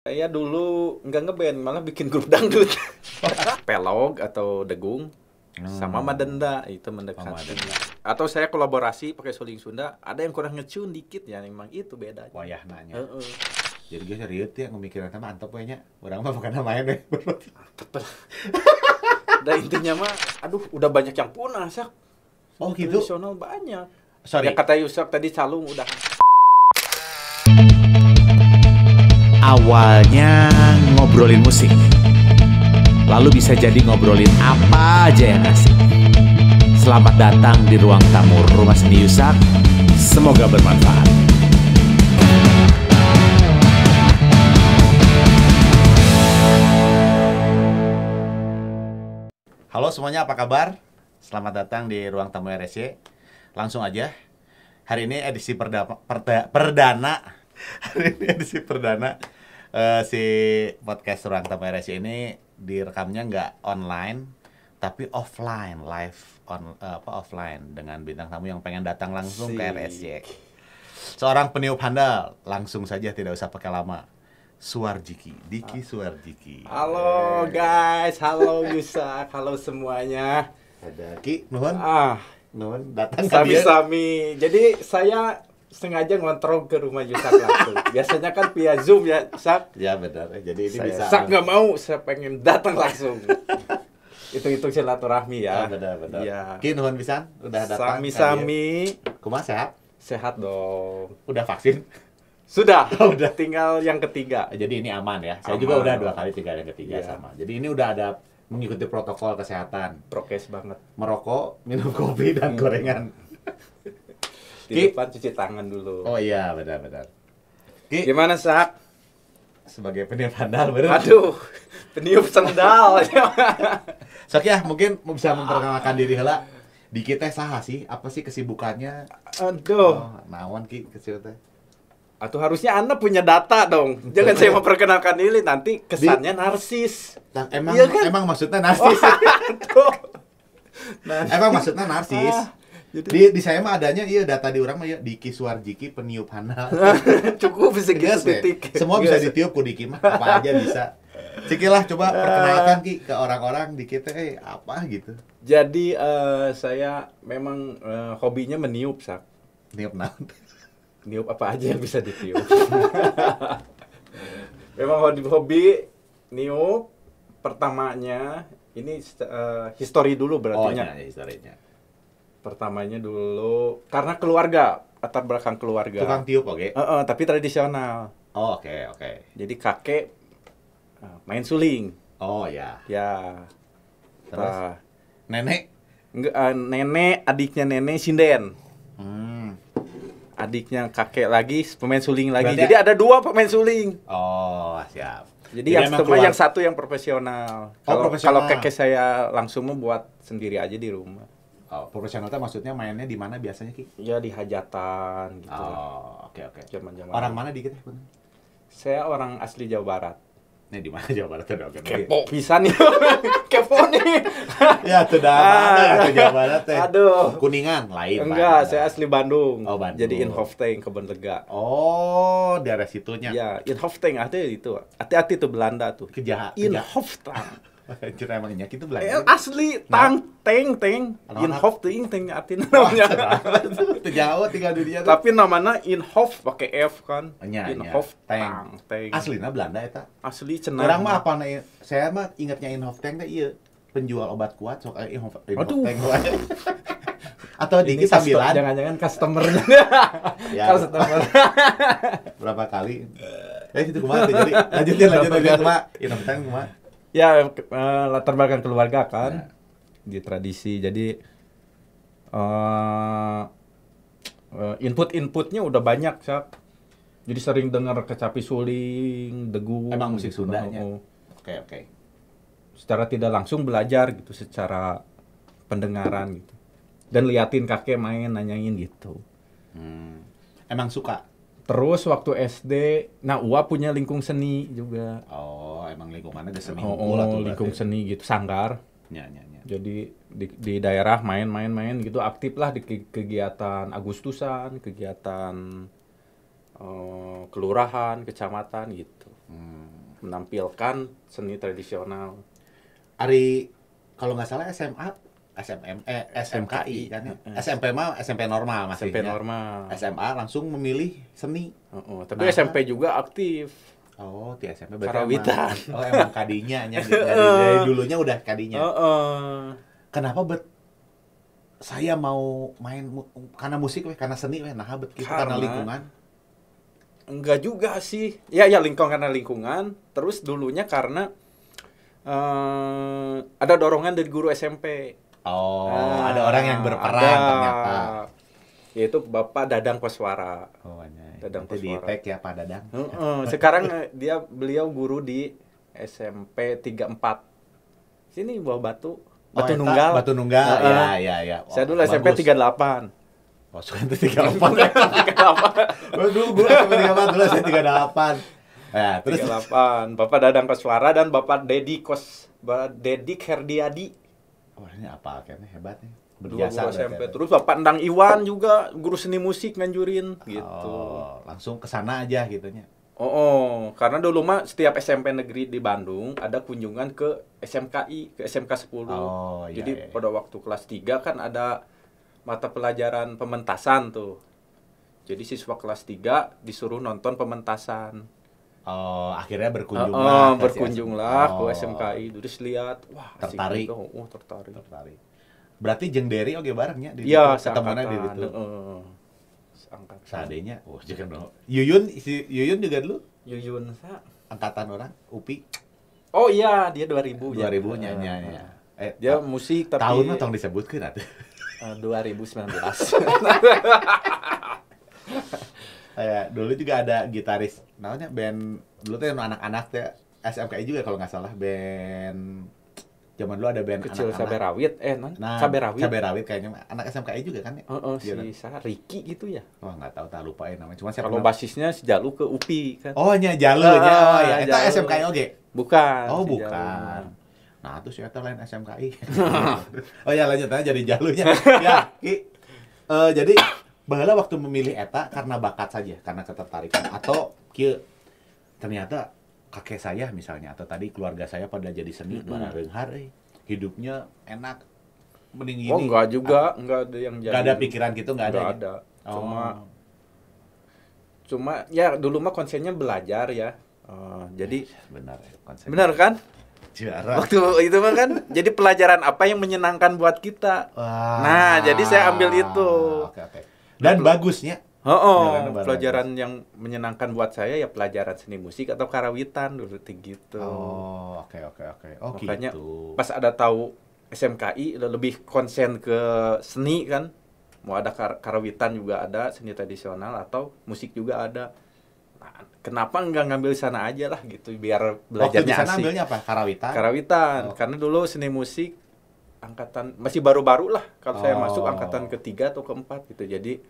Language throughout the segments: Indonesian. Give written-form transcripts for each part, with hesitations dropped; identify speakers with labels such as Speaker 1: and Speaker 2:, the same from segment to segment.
Speaker 1: Saya dulu nggak ngeband, malah bikin grup dangdut. Pelog atau Degung sama Madenda itu mendekati. Atau saya kolaborasi pakai suling Sunda, ada yang kurang ngecun dikit ya, memang itu bedanya.
Speaker 2: Wayah nanya.
Speaker 1: Heeh.
Speaker 2: Jadi gue serius ya ngemikirin nama mantap nya. Orang mah bukan main deh.
Speaker 1: Dan intinya mah, aduh udah banyak yang punah, Sak.
Speaker 2: Oh gitu.
Speaker 1: Tradisional banyak.
Speaker 2: Sorry.
Speaker 1: Ya kata Yusak tadi calung udah.
Speaker 3: Awalnya ngobrolin musik, lalu bisa jadi ngobrolin apa aja yang asik. Selamat datang di ruang tamu Rumah Seni Yusak. Semoga bermanfaat.
Speaker 2: Halo semuanya, apa kabar? Selamat datang di ruang tamu RSC. Langsung aja. Hari ini edisi perdana. Hari ini edisi perdana. Si podcast ruang tamu RSC ini direkamnya nggak online, tapi offline, live offline dengan bintang tamu yang pengen datang langsung ke RSC. Seorang peniup handal, langsung saja tidak usah pakai lama. Suarjiki, Diki Suarjiki.
Speaker 1: Halo guys, halo Yusak, halo semuanya.
Speaker 2: Ada Ki, nuhun. Nuhun datang ke dia.
Speaker 1: Sami-sami. Jadi saya sengaja ngontrol ke rumah Yusak langsung. Biasanya kan via Zoom ya, Sak.
Speaker 2: Ya benar. Jadi ini bisa.
Speaker 1: Sak nggak mau, saya pengen datang langsung. Itu silaturahmi ya.
Speaker 2: Benar.
Speaker 1: Ya.
Speaker 2: Ki, nuhun pisan, udah datang.
Speaker 1: Sami-sami.
Speaker 2: Kumaha sehat?
Speaker 1: Sehat dong.
Speaker 2: Udah vaksin?
Speaker 1: Sudah.
Speaker 2: Udah.
Speaker 1: Tinggal yang ketiga.
Speaker 2: Jadi ini aman ya. Saya
Speaker 1: Aman.
Speaker 2: juga udah 2 kali, 3 yang ketiga
Speaker 1: Iya.
Speaker 2: sama. Jadi ini udah ada mengikuti protokol kesehatan.
Speaker 1: Prokes banget.
Speaker 2: Merokok, minum kopi dan gorengan.
Speaker 1: Di
Speaker 2: Ki.
Speaker 1: depan cuci tangan dulu.
Speaker 2: Oh iya, benar. Ki,
Speaker 1: Gimana, Sak?
Speaker 2: sebagai peniup handal bener.
Speaker 1: Aduh, peniup sendal.
Speaker 2: Sok ya, mungkin bisa memperkenalkan diri heula. Diki teh saha sih? Apa sih kesibukannya?
Speaker 1: Aduh.
Speaker 2: Oh, naon Ki kecil teh?
Speaker 1: Atau harusnya Anda punya data dong. Jangan saya memperkenalkan diri, nanti kesannya narsis.
Speaker 2: Nah, emang
Speaker 1: Iya kan?
Speaker 2: emang maksudnya narsis.
Speaker 1: Aduh.
Speaker 2: Emang maksudnya narsis.
Speaker 1: Jadi
Speaker 2: Di saya mah adanya iya data di orang mah ya Diki Suarjiki peniup handal.
Speaker 1: cukup segitu
Speaker 2: Geus we.
Speaker 1: titik.
Speaker 2: Semua bisa
Speaker 1: Geus.
Speaker 2: ditiup ku Diki mah, apa aja bisa. Cikilah coba perkenalkan Ki ke orang-orang di kita apa gitu.
Speaker 1: Jadi saya memang hobinya meniup, Sak.
Speaker 2: Niup naon?
Speaker 1: Niup apa aja yang bisa ditiup. Memang hobi niup. Pertamanya ini history dulu
Speaker 2: Oh
Speaker 1: berarti-nya.
Speaker 2: iya, historinya.
Speaker 1: Pertamanya dulu karena keluarga, latar belakang keluarga.
Speaker 2: Tukang tiup oke.
Speaker 1: Tapi tradisional.
Speaker 2: Oh oke.
Speaker 1: Jadi kakek main suling.
Speaker 2: Oh ya.
Speaker 1: Ya.
Speaker 2: Terus nenek.
Speaker 1: Nenek, adiknya nenek sinden.
Speaker 2: Hmm.
Speaker 1: Adiknya kakek lagi pemain suling lagi.
Speaker 2: Berarti
Speaker 1: Jadi ada 2 pemain suling.
Speaker 2: Oh, siap.
Speaker 1: Jadi yang
Speaker 2: emang
Speaker 1: yang satu yang profesional.
Speaker 2: Oh,
Speaker 1: Kalau
Speaker 2: profesional.
Speaker 1: kakek saya langsung membuat sendiri aja di rumah.
Speaker 2: Oh, profesional teh maksudnya mainnya di mana biasanya Ki?
Speaker 1: Ya di hajatan gitu.
Speaker 2: Oh, oke.
Speaker 1: Zaman-zaman.
Speaker 2: Orang mana di kita?
Speaker 1: Saya orang asli Jawa Barat.
Speaker 2: Nih di mana Jawa Barat tuh? Oke.
Speaker 1: Kepo pisan nih. Kepo nih.
Speaker 2: Ya, sudah mana ya ke Jawa Barat teh?
Speaker 1: Aduh.
Speaker 2: Kuningan lain.
Speaker 1: Enggak, saya asli Bandung.
Speaker 2: Oh, Bandung.
Speaker 1: Jadi Inhofteng, Kebon Lega.
Speaker 2: Oh, daerah situnya.
Speaker 1: Ya, Inhofteng ada itu. Hati-hati tuh Belanda tuh.
Speaker 2: Kejahat.
Speaker 1: Inhofteng.
Speaker 2: Anjir emang nyak itu
Speaker 1: Eh,
Speaker 2: Belanda.
Speaker 1: asli teng.
Speaker 2: Nah.
Speaker 1: Inhofteng teng artinya
Speaker 2: Oh,
Speaker 1: namanya.
Speaker 2: Itu jauh tinggal di dia tuh.
Speaker 1: Tapi namanya Inhof pakai F kan.
Speaker 2: Nya.
Speaker 1: Inhofteng, teng.
Speaker 2: Aslina Belanda eta.
Speaker 1: Asli cenah.
Speaker 2: Orang mah apa nih? Saya mah ingatnya Inhofteng teh iya penjual obat kuat sok Inhofteng.
Speaker 1: Aduh.
Speaker 2: wae. Atau
Speaker 1: Ini
Speaker 2: dikit sambilan.
Speaker 1: jangan-jangan customernya.
Speaker 2: Ya.
Speaker 1: Customer.
Speaker 2: Berapa kali? Itu kumaha tuh jadi lanjutin kumaha? Inhofteng kumaha?
Speaker 1: Ya, latar belakang keluarga kan. Di tradisi. Jadi inputnya udah banyak, Sak. Jadi sering dengar kecapi suling, degung.
Speaker 2: Emang musik Sundanya.
Speaker 1: Oh.
Speaker 2: Oke.
Speaker 1: Secara tidak langsung belajar gitu, secara pendengaran gitu. Dan liatin kakek main, nanyain gitu.
Speaker 2: Emang suka?
Speaker 1: Terus waktu SD, UA punya lingkung seni juga.
Speaker 2: Oh, emang lingkungannya geus seni
Speaker 1: Oh,
Speaker 2: unggul atuh
Speaker 1: lingkung
Speaker 2: berarti.
Speaker 1: seni gitu, sanggar.
Speaker 2: Nya.
Speaker 1: Jadi di daerah main gitu, aktif lah di kegiatan Agustusan, kegiatan kelurahan, kecamatan gitu. Menampilkan seni tradisional.
Speaker 2: Ari kalau nggak salah SMKI kan ya. SMP mah SMP normal masih.
Speaker 1: SMP normal.
Speaker 2: SMA langsung memilih seni.
Speaker 1: Tapi SMP juga aktif.
Speaker 2: Oh, di SMP berarti
Speaker 1: Karawitan.
Speaker 2: Emang kadinya nya dari dulunya udah kadinya. Kenapa saya mau main karena musik karena seni nah bet gitu karena lingkungan?
Speaker 1: Enggak juga sih. Ya lingkungan karena lingkungan. Terus dulunya karena ada dorongan dari guru SMP.
Speaker 2: Ada orang yang berperan ternyata.
Speaker 1: Yaitu Bapak Dadang Koswara.
Speaker 2: Dadang Koswara. Di tag ya Pak Dadang.
Speaker 1: Sekarang beliau guru di SMP 34. Sini Bawah Batu. Batu Nunggal.
Speaker 2: Batu Nunggal. Ya.
Speaker 1: Saya dulu SMP 38.
Speaker 2: Sekarang 38. Dulu gue SMP 38, dulu saya 38. Ya, terus
Speaker 1: 38. Bapak Dadang Koswara dan Bapak Dedi Herdiadi.
Speaker 2: Ini apa kayaknya hebat nih.
Speaker 1: Berjasa SMP. Terus Bapak Endang Iwan juga guru seni musik nganjurin gitu.
Speaker 2: Langsung ke sana aja gitunya.
Speaker 1: Karena dulu mah setiap SMP negeri di Bandung ada kunjungan ke SMKI, ke SMK 10. Jadi pada waktu kelas 3 kan ada mata pelajaran pementasan tuh. Jadi siswa kelas 3 disuruh nonton pementasan.
Speaker 2: Akhirnya
Speaker 1: berkunjunglah ke SMKI. Terus lihat, wah,
Speaker 2: tertarik.
Speaker 1: Tertarik.
Speaker 2: Berarti jeung Derry oge barengnya di
Speaker 1: ketemuannya
Speaker 2: di situ.
Speaker 1: Angkatan.
Speaker 2: Sadenya, jangan dong. Yuyun juga dulu.
Speaker 1: Yuyun
Speaker 2: angkatan orang, UPI.
Speaker 1: Oh iya, dia 2000
Speaker 2: nyanyi.
Speaker 1: Dia musik tapi
Speaker 2: tahun mah tong disebutkeun atuh.
Speaker 1: 2019.
Speaker 2: Dulu juga ada gitaris, namanya band dulu tuh anak-anak teh SMKI juga kalau nggak salah, band zaman dulu ada band
Speaker 1: Kecil Saberawit,
Speaker 2: Saberawit kayaknya anak SMKI juga kan ya?
Speaker 1: Si Ricky gitu ya?
Speaker 2: Nggak tahu, tak lupain namanya. Cuma
Speaker 1: kalau basisnya si Jalu ke UPI kan?
Speaker 2: Jalunya, itu SMKI oke?
Speaker 1: Bukan.
Speaker 2: Bukan. Nah, itu si eta lain SMKI. Lanjut aja jadi Jalunya. Jadi baheula waktu memilih eta karena bakat saja, karena ketertarikan atau ternyata kakek saya misalnya atau tadi keluarga saya pada jadi seni bareng-bareng hidupnya enak mending gini.
Speaker 1: Enggak juga, enggak ada yang jadi.
Speaker 2: Enggak ada pikiran gitu, enggak ada.
Speaker 1: Cuma ya dulu mah konsennya belajar ya. Jadi
Speaker 2: benar konsep.
Speaker 1: Benar kan?
Speaker 2: Juara.
Speaker 1: Waktu itu mah kan jadi pelajaran apa yang menyenangkan buat kita. Nah, jadi saya ambil itu.
Speaker 2: Oke. Dan bagusnya
Speaker 1: pelajaran yang menyenangkan buat saya ya pelajaran seni musik atau karawitan dulu gitu.
Speaker 2: Oke.
Speaker 1: Makanya
Speaker 2: gitu.
Speaker 1: pas ada tahu SMKI lebih konsen ke seni kan. Mau ada karawitan juga ada, seni tradisional atau musik juga ada. Nah, kenapa enggak ngambil sana aja lah gitu biar belajarnya asik. Waktu di sana
Speaker 2: ambilnya apa? Karawitan.
Speaker 1: Karena dulu seni musik angkatan masih baru-baru lah kalau saya masuk angkatan ketiga atau keempat gitu. Jadi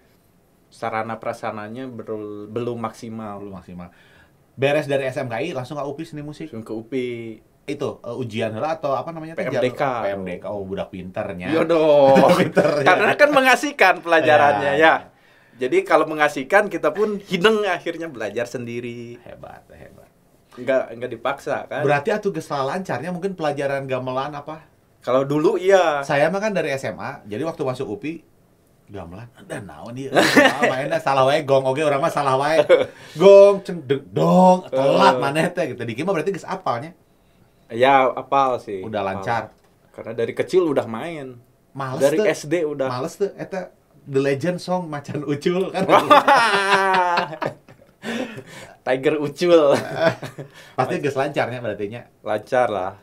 Speaker 1: sarana prasananya belum maksimal.
Speaker 2: Beres dari SMKI langsung ke UPI seni musik.
Speaker 1: Langsung ke UPI.
Speaker 2: Itu ujian lah atau apa namanya?
Speaker 1: PMDK.
Speaker 2: Budak pinternya.
Speaker 1: Iya dong. Karena kan mengasihkan pelajarannya ya. Jadi kalau mengasihkan kita pun hideng akhirnya belajar sendiri.
Speaker 2: Hebat.
Speaker 1: Enggak dipaksa kan.
Speaker 2: Berarti atuh geus lancarnya mungkin pelajaran gamelan apa?
Speaker 1: Kalau dulu iya.
Speaker 2: Saya mah kan dari SMA. Jadi waktu masuk UPI gamelan dan naon dia mainnya salah wae gong oge orang mah salah wae gong ceng dong telat maneh teh gitu dikit mah berarti geus apalnya
Speaker 1: ya apal sih
Speaker 2: udah lancar
Speaker 1: karena dari kecil udah main
Speaker 2: males
Speaker 1: dari
Speaker 2: tuh,
Speaker 1: SD udah
Speaker 2: males tuh eta The Legend Song Macan Ucul kan
Speaker 1: Tiger Ucul
Speaker 2: pasti geus lancarnya berarti nya
Speaker 1: lancar lah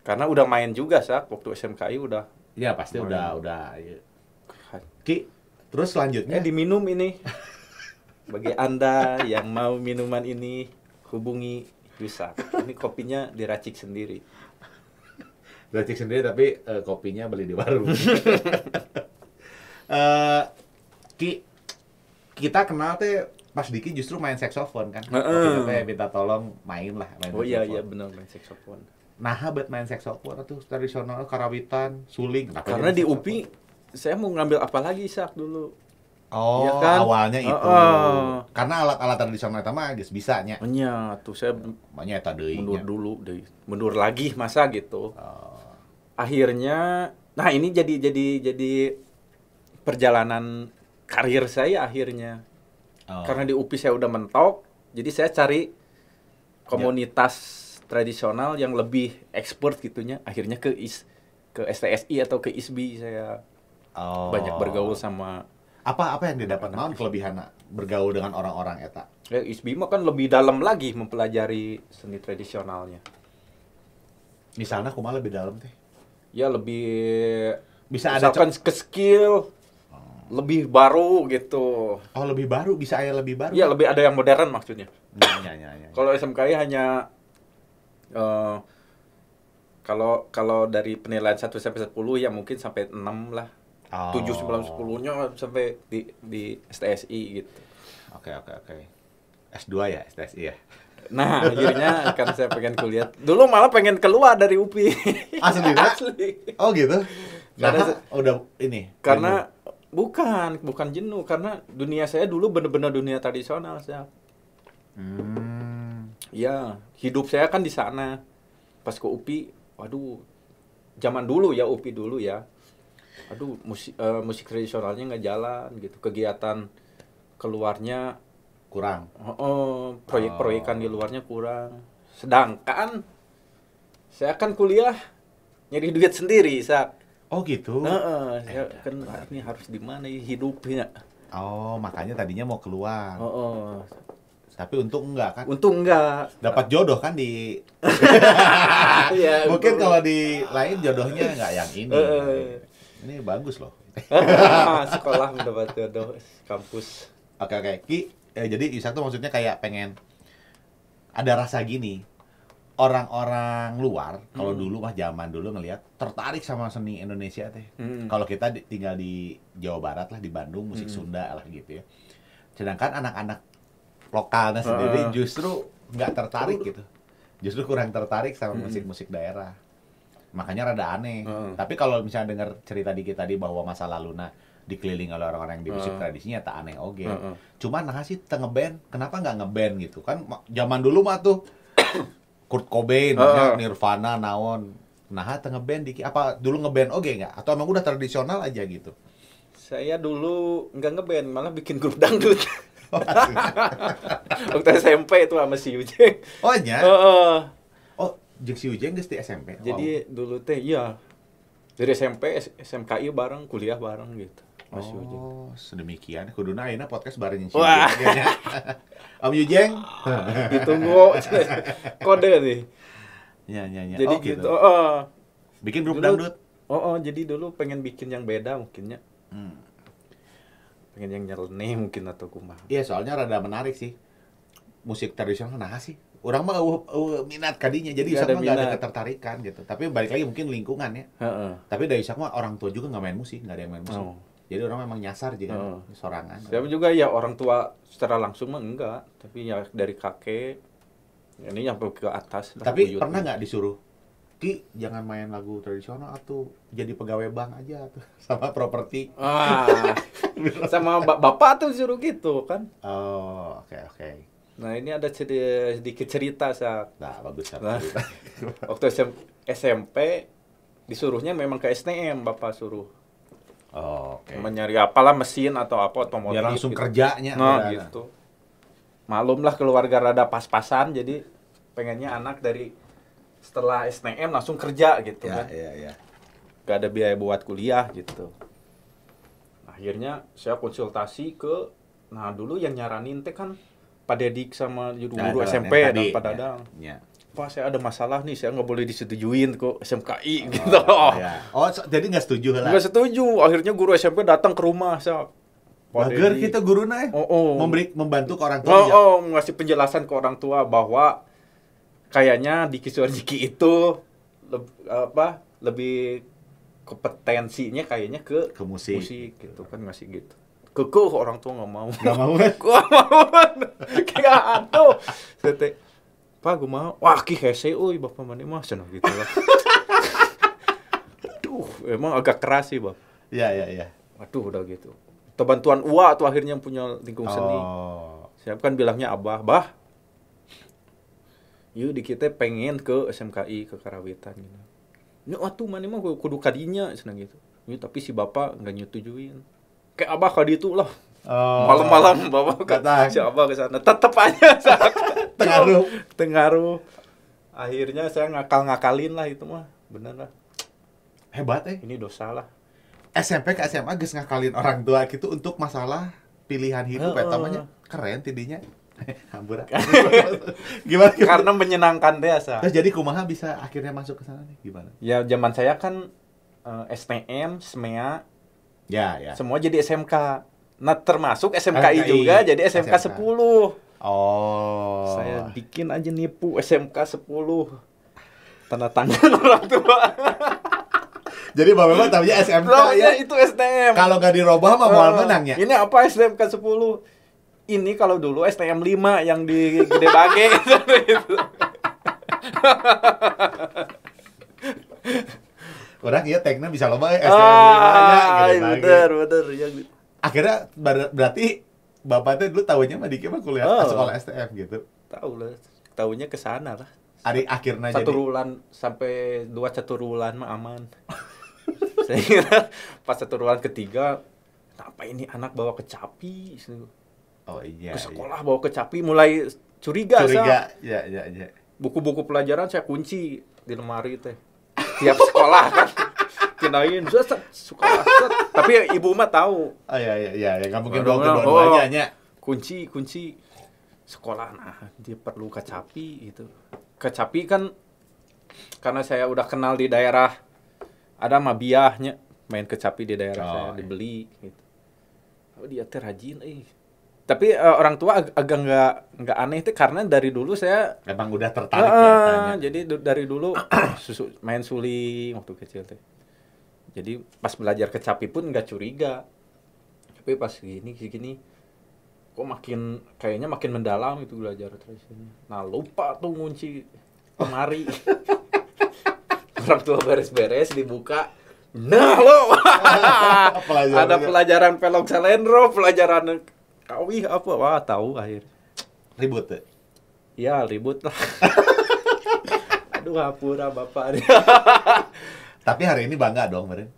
Speaker 1: karena udah main juga waktu SMKI udah
Speaker 2: ya pasti main. udah ya. Ki, terus selanjutnya
Speaker 1: diminum ini. Bagi Anda yang mau minuman ini, hubungi Yusak. Ini kopinya diracik sendiri.
Speaker 2: Diracik sendiri tapi kopinya beli di warung. Ki, kita kenal teh pas Diki justru main saksofon kan. Kita minta tolong main saksofon.
Speaker 1: Oh iya benar main saksofon.
Speaker 2: Nah, buat main saksofon atau tradisional karawitan, suling.
Speaker 1: Karena di UPI saya mau ngambil apa lagi dulu.
Speaker 2: Oh,
Speaker 1: ya kan?
Speaker 2: awalnya itu. Karena alat-alat tradisional itu mah geus bisa nya.
Speaker 1: Nya tuh saya
Speaker 2: Banyak eta deui
Speaker 1: mundur
Speaker 2: nya.
Speaker 1: dulu deh. Mundur lagi masa gitu.
Speaker 2: Oh.
Speaker 1: Akhirnya ini jadi perjalanan karir saya akhirnya.
Speaker 2: Oh.
Speaker 1: Karena di UPI saya udah mentok, jadi saya cari komunitas tradisional yang lebih expert gitunya. Akhirnya ke STSI atau ke ISBI saya banyak bergaul sama.
Speaker 2: Apa yang didapat naon kelebihanna bergaul dengan orang-orang eta?
Speaker 1: ISBI mah kan lebih dalam lagi mempelajari seni tradisionalnya.
Speaker 2: Misalnya kumaha lebih dalam teh?
Speaker 1: Ya lebih
Speaker 2: Bisa ada
Speaker 1: misalkan ke skill lebih baru gitu.
Speaker 2: Oh, lebih baru, bisa aya lebih baru.
Speaker 1: Iya, lebih ada yang modern maksudnya.
Speaker 2: Ya.
Speaker 1: Kalau SMKI hanya kalau dari penilaian 1 sampai 10 ya mungkin sampai 6 lah. 7, 9, 10-nya sampai di STSI gitu.
Speaker 2: Oke. S2 ya, STSI ya.
Speaker 1: Nah, akhirnya kan saya pengen kuliah. Dulu malah pengen keluar dari UPI.
Speaker 2: Asli?
Speaker 1: Asli.
Speaker 2: Oh gitu.
Speaker 1: Karena
Speaker 2: udah ini.
Speaker 1: Karena bukan jenuh, karena dunia saya dulu bener-bener dunia tradisional saya. Ya, hidup saya kan di sana. Pas ke UPI, waduh, zaman dulu ya UPI dulu ya. Aduh, musik tradisionalnya nggak jalan gitu. Kegiatan keluarnya
Speaker 2: kurang.
Speaker 1: Proyek-proyekan di luarnya kurang. Sedangkan saya kan kuliah nyari duit sendiri, Sak.
Speaker 2: Oh gitu.
Speaker 1: Saya kan ini harus di mana ya hidupnya.
Speaker 2: Oh, makanya tadinya mau keluar. Tapi untung enggak kan?
Speaker 1: Untung enggak.
Speaker 2: Dapat jodoh kan di
Speaker 1: Iya,
Speaker 2: mungkin kalau di lain jodohnya enggak yang ini. Ini bagus loh.
Speaker 1: Sekolah mendapat jodoh kampus.
Speaker 2: Oke. Jadi Yusak tuh maksudnya kayak pengen ada rasa gini. Orang-orang luar kalau dulu zaman dulu ngelihat tertarik sama seni Indonesia teh. Kalau kita tinggal di Jawa Barat lah, di Bandung, musik Sunda lah gitu ya. Sedangkan anak-anak lokalnya sendiri justru nggak tertarik gitu. Justru kurang tertarik sama musik-musik daerah. Makanya rada aneh. Tapi kalau misalnya dengar cerita dikit tadi bahwa masa lalunya dikelilingi oleh orang-orang yang di musik tradisinya tak aneh oge. Cuman nah sih ngeband, kenapa nggak ngeband gitu? Kan zaman dulu mah tuh Kurt Cobain, Nirvana, naon. Nah, ngeband dikit. Apa dulu ngeband oge nggak? Atau emang udah tradisional aja gitu?
Speaker 1: Saya dulu nggak ngeband, malah bikin grup dangdut. Waktu SMP itu sama si Ujeng.
Speaker 2: Oh nya? Oh, jeung si Ujeng geus di SMP.
Speaker 1: Jadi dulu teh iya. Dari SMP, SMKI bareng, kuliah bareng gitu. Mas Ujeng.
Speaker 2: Oh, sedemikian. Kuduna ayeuna podcast bareng si
Speaker 1: Wah.
Speaker 2: Ujeng. Om Ujeng.
Speaker 1: Ditunggu kode nih.
Speaker 2: Ya.
Speaker 1: Jadi gitu.
Speaker 2: Bikin grup
Speaker 1: Dulu-
Speaker 2: dangdut.
Speaker 1: Jadi dulu pengen bikin yang beda mungkinnya. Pengen yang nyeleneh mungkin atau kumaha.
Speaker 2: Iya, soalnya rada menarik sih. Musik tradisional nah sih. Orang mah minat kadinya, jadi
Speaker 1: Nggak
Speaker 2: Yusak
Speaker 1: ada
Speaker 2: mah nggak ada
Speaker 1: minat.
Speaker 2: ketertarikan gitu. Tapi balik lagi mungkin lingkungan ya. Tapi dari Yusak mah orang tua juga nggak main musik, nggak ada yang main musik.
Speaker 1: Oh.
Speaker 2: Jadi orang memang nyasar juga sorangan.
Speaker 1: Saya juga ya orang tua secara langsung mah enggak, tapi ya dari kakek ini nyampe ke atas. lah,
Speaker 2: Tapi
Speaker 1: buyut.
Speaker 2: pernah nggak disuruh, Ki jangan main lagu tradisional atau jadi pegawai bank aja tuh sama properti.
Speaker 1: Sama bapak tuh suruh gitu kan.
Speaker 2: Oh, oke.
Speaker 1: Nah, ini ada sedikit cerita Sak.
Speaker 2: Nah, bagus
Speaker 1: Nah,
Speaker 2: cerita.
Speaker 1: waktu SMP disuruhnya memang ke STM bapak suruh.
Speaker 2: Oh, oke.
Speaker 1: Menyari apalah mesin atau apa otomotif.
Speaker 2: Biar langsung
Speaker 1: gitu.
Speaker 2: kerjanya.
Speaker 1: Nah,
Speaker 2: beneran.
Speaker 1: gitu. Malum lah keluarga rada pas-pasan, jadi pengennya anak dari setelah SNM langsung kerja gitu kan.
Speaker 2: Iya.
Speaker 1: Gak ada biaya buat kuliah gitu. Akhirnya saya konsultasi ke, nah dulu yang nyaranin teh kan Pak Dedik sama guru-guru SMP dan Pak Dadang.
Speaker 2: Ya.
Speaker 1: Pak, saya ada masalah nih, saya nggak boleh disetujuin kok SMKI gitu.
Speaker 2: Ya. Oh, jadi nggak setuju lah.
Speaker 1: Nggak setuju. Akhirnya guru SMP datang ke rumah saya.
Speaker 2: Bager kita guruna ya. Membantu ke orang tua.
Speaker 1: Ngasih penjelasan ke orang tua bahwa kayaknya Diki Suarjiki itu lebih kompetensinya kayaknya ke
Speaker 2: musik
Speaker 1: gitu kan, ngasih gitu. Kekeh orang tua nggak mau.
Speaker 2: Nggak mau.
Speaker 1: Gua mau. Kayak aduh. Sete. Pak, gua mau. Wah, ki hese euy bapak mani mah cenah gitu lah. Aduh, emang agak keras sih, Bang.
Speaker 2: Iya.
Speaker 1: Waduh, udah gitu. Atau bantuan Uwa atau akhirnya yang punya lingkung seni.
Speaker 2: Oh.
Speaker 1: Saya kan bilangnya Abah, bah. Yuk di kita pengen ke SMKI ke Karawitan gitu. Ini waktu mana mah kudu kadinya senang gitu. Yuk, tapi si bapak nggak nyetujuin. Kayak Abah kali itu lah.
Speaker 2: Oh.
Speaker 1: Malam-malam bapak
Speaker 2: Datang.
Speaker 1: si Abah ke sana. Tetep aja Tengaruh. Akhirnya saya ngakalin lah itu mah. Bener lah.
Speaker 2: Hebat
Speaker 1: Ini dosa lah.
Speaker 2: SMP ke SMA geus ngakalin orang tua gitu untuk masalah pilihan hidup eta mah nya. Keren tidinya. Hampura. Gimana?
Speaker 1: Karena menyenangkan deh asa.
Speaker 2: Terus jadi kumaha bisa akhirnya masuk ke sana nih? Gimana?
Speaker 1: Ya zaman saya kan STM, SMEA,
Speaker 2: Ya, ya.
Speaker 1: semua jadi SMK. Nah termasuk SMKI juga jadi SMK 10.
Speaker 2: Oh.
Speaker 1: Saya bikin aja nipu SMK 10. Tanda tangan orang tua.
Speaker 2: Jadi Bapak Bapak tahunya SMK
Speaker 1: Tahunya
Speaker 2: ya.
Speaker 1: itu STM.
Speaker 2: Kalau nggak dirobah mah moal menang ya.
Speaker 1: Ini apa SMK 10? Ini kalau dulu STM 5 yang di Gede Bage gitu.
Speaker 2: Orang iya tekna bisa loba STM 5 nya gitu.
Speaker 1: Bener.
Speaker 2: Akhirnya berarti Bapak teh dulu tahunya mah dikit mah kuliah sekolah STM gitu.
Speaker 1: Tahu lah. Tahunya ke sana lah.
Speaker 2: Hari akhirnya
Speaker 1: Satu
Speaker 2: jadi
Speaker 1: bulan sampai 2 caturulan mah aman. Saya kira pas caturulan ketiga, kenapa ini anak bawa kecapi?
Speaker 2: oh iya.
Speaker 1: Ke sekolah bawa kecapi, mulai curiga.
Speaker 2: Ya.
Speaker 1: Buku-buku pelajaran saya kunci di lemari teh. Tiap sekolah kan. Kirain sekolah. Tapi ibu mah tahu.
Speaker 2: Oh iya, nggak mungkin
Speaker 1: Aduh,
Speaker 2: bawa kedua-duanya nya.
Speaker 1: Kunci sekolah. Nah, dia perlu kecapi itu. Kecapi kan karena saya udah kenal di daerah ada mabiahnya main kecapi di daerah saya dibeli gitu. Oh dia teh rajin Tapi orang tua agak nggak aneh itu karena dari dulu saya
Speaker 2: Emang udah tertarik ya.
Speaker 1: Jadi dari dulu main suling waktu kecil teh. Jadi pas belajar kecapi pun nggak curiga. Tapi pas gini kok kayaknya makin mendalam itu belajar tradisinya. Nah lupa tuh ngunci lemari. Orang tua beres-beres dibuka. Nah lo ada pelajaran pelok salendro, pelajaran kawih apa? Wah tahu akhir.
Speaker 2: Ribut tuh.
Speaker 1: Ya ribut lah. Aduh hapura bapak.
Speaker 2: Tapi hari ini bangga dong, Meren?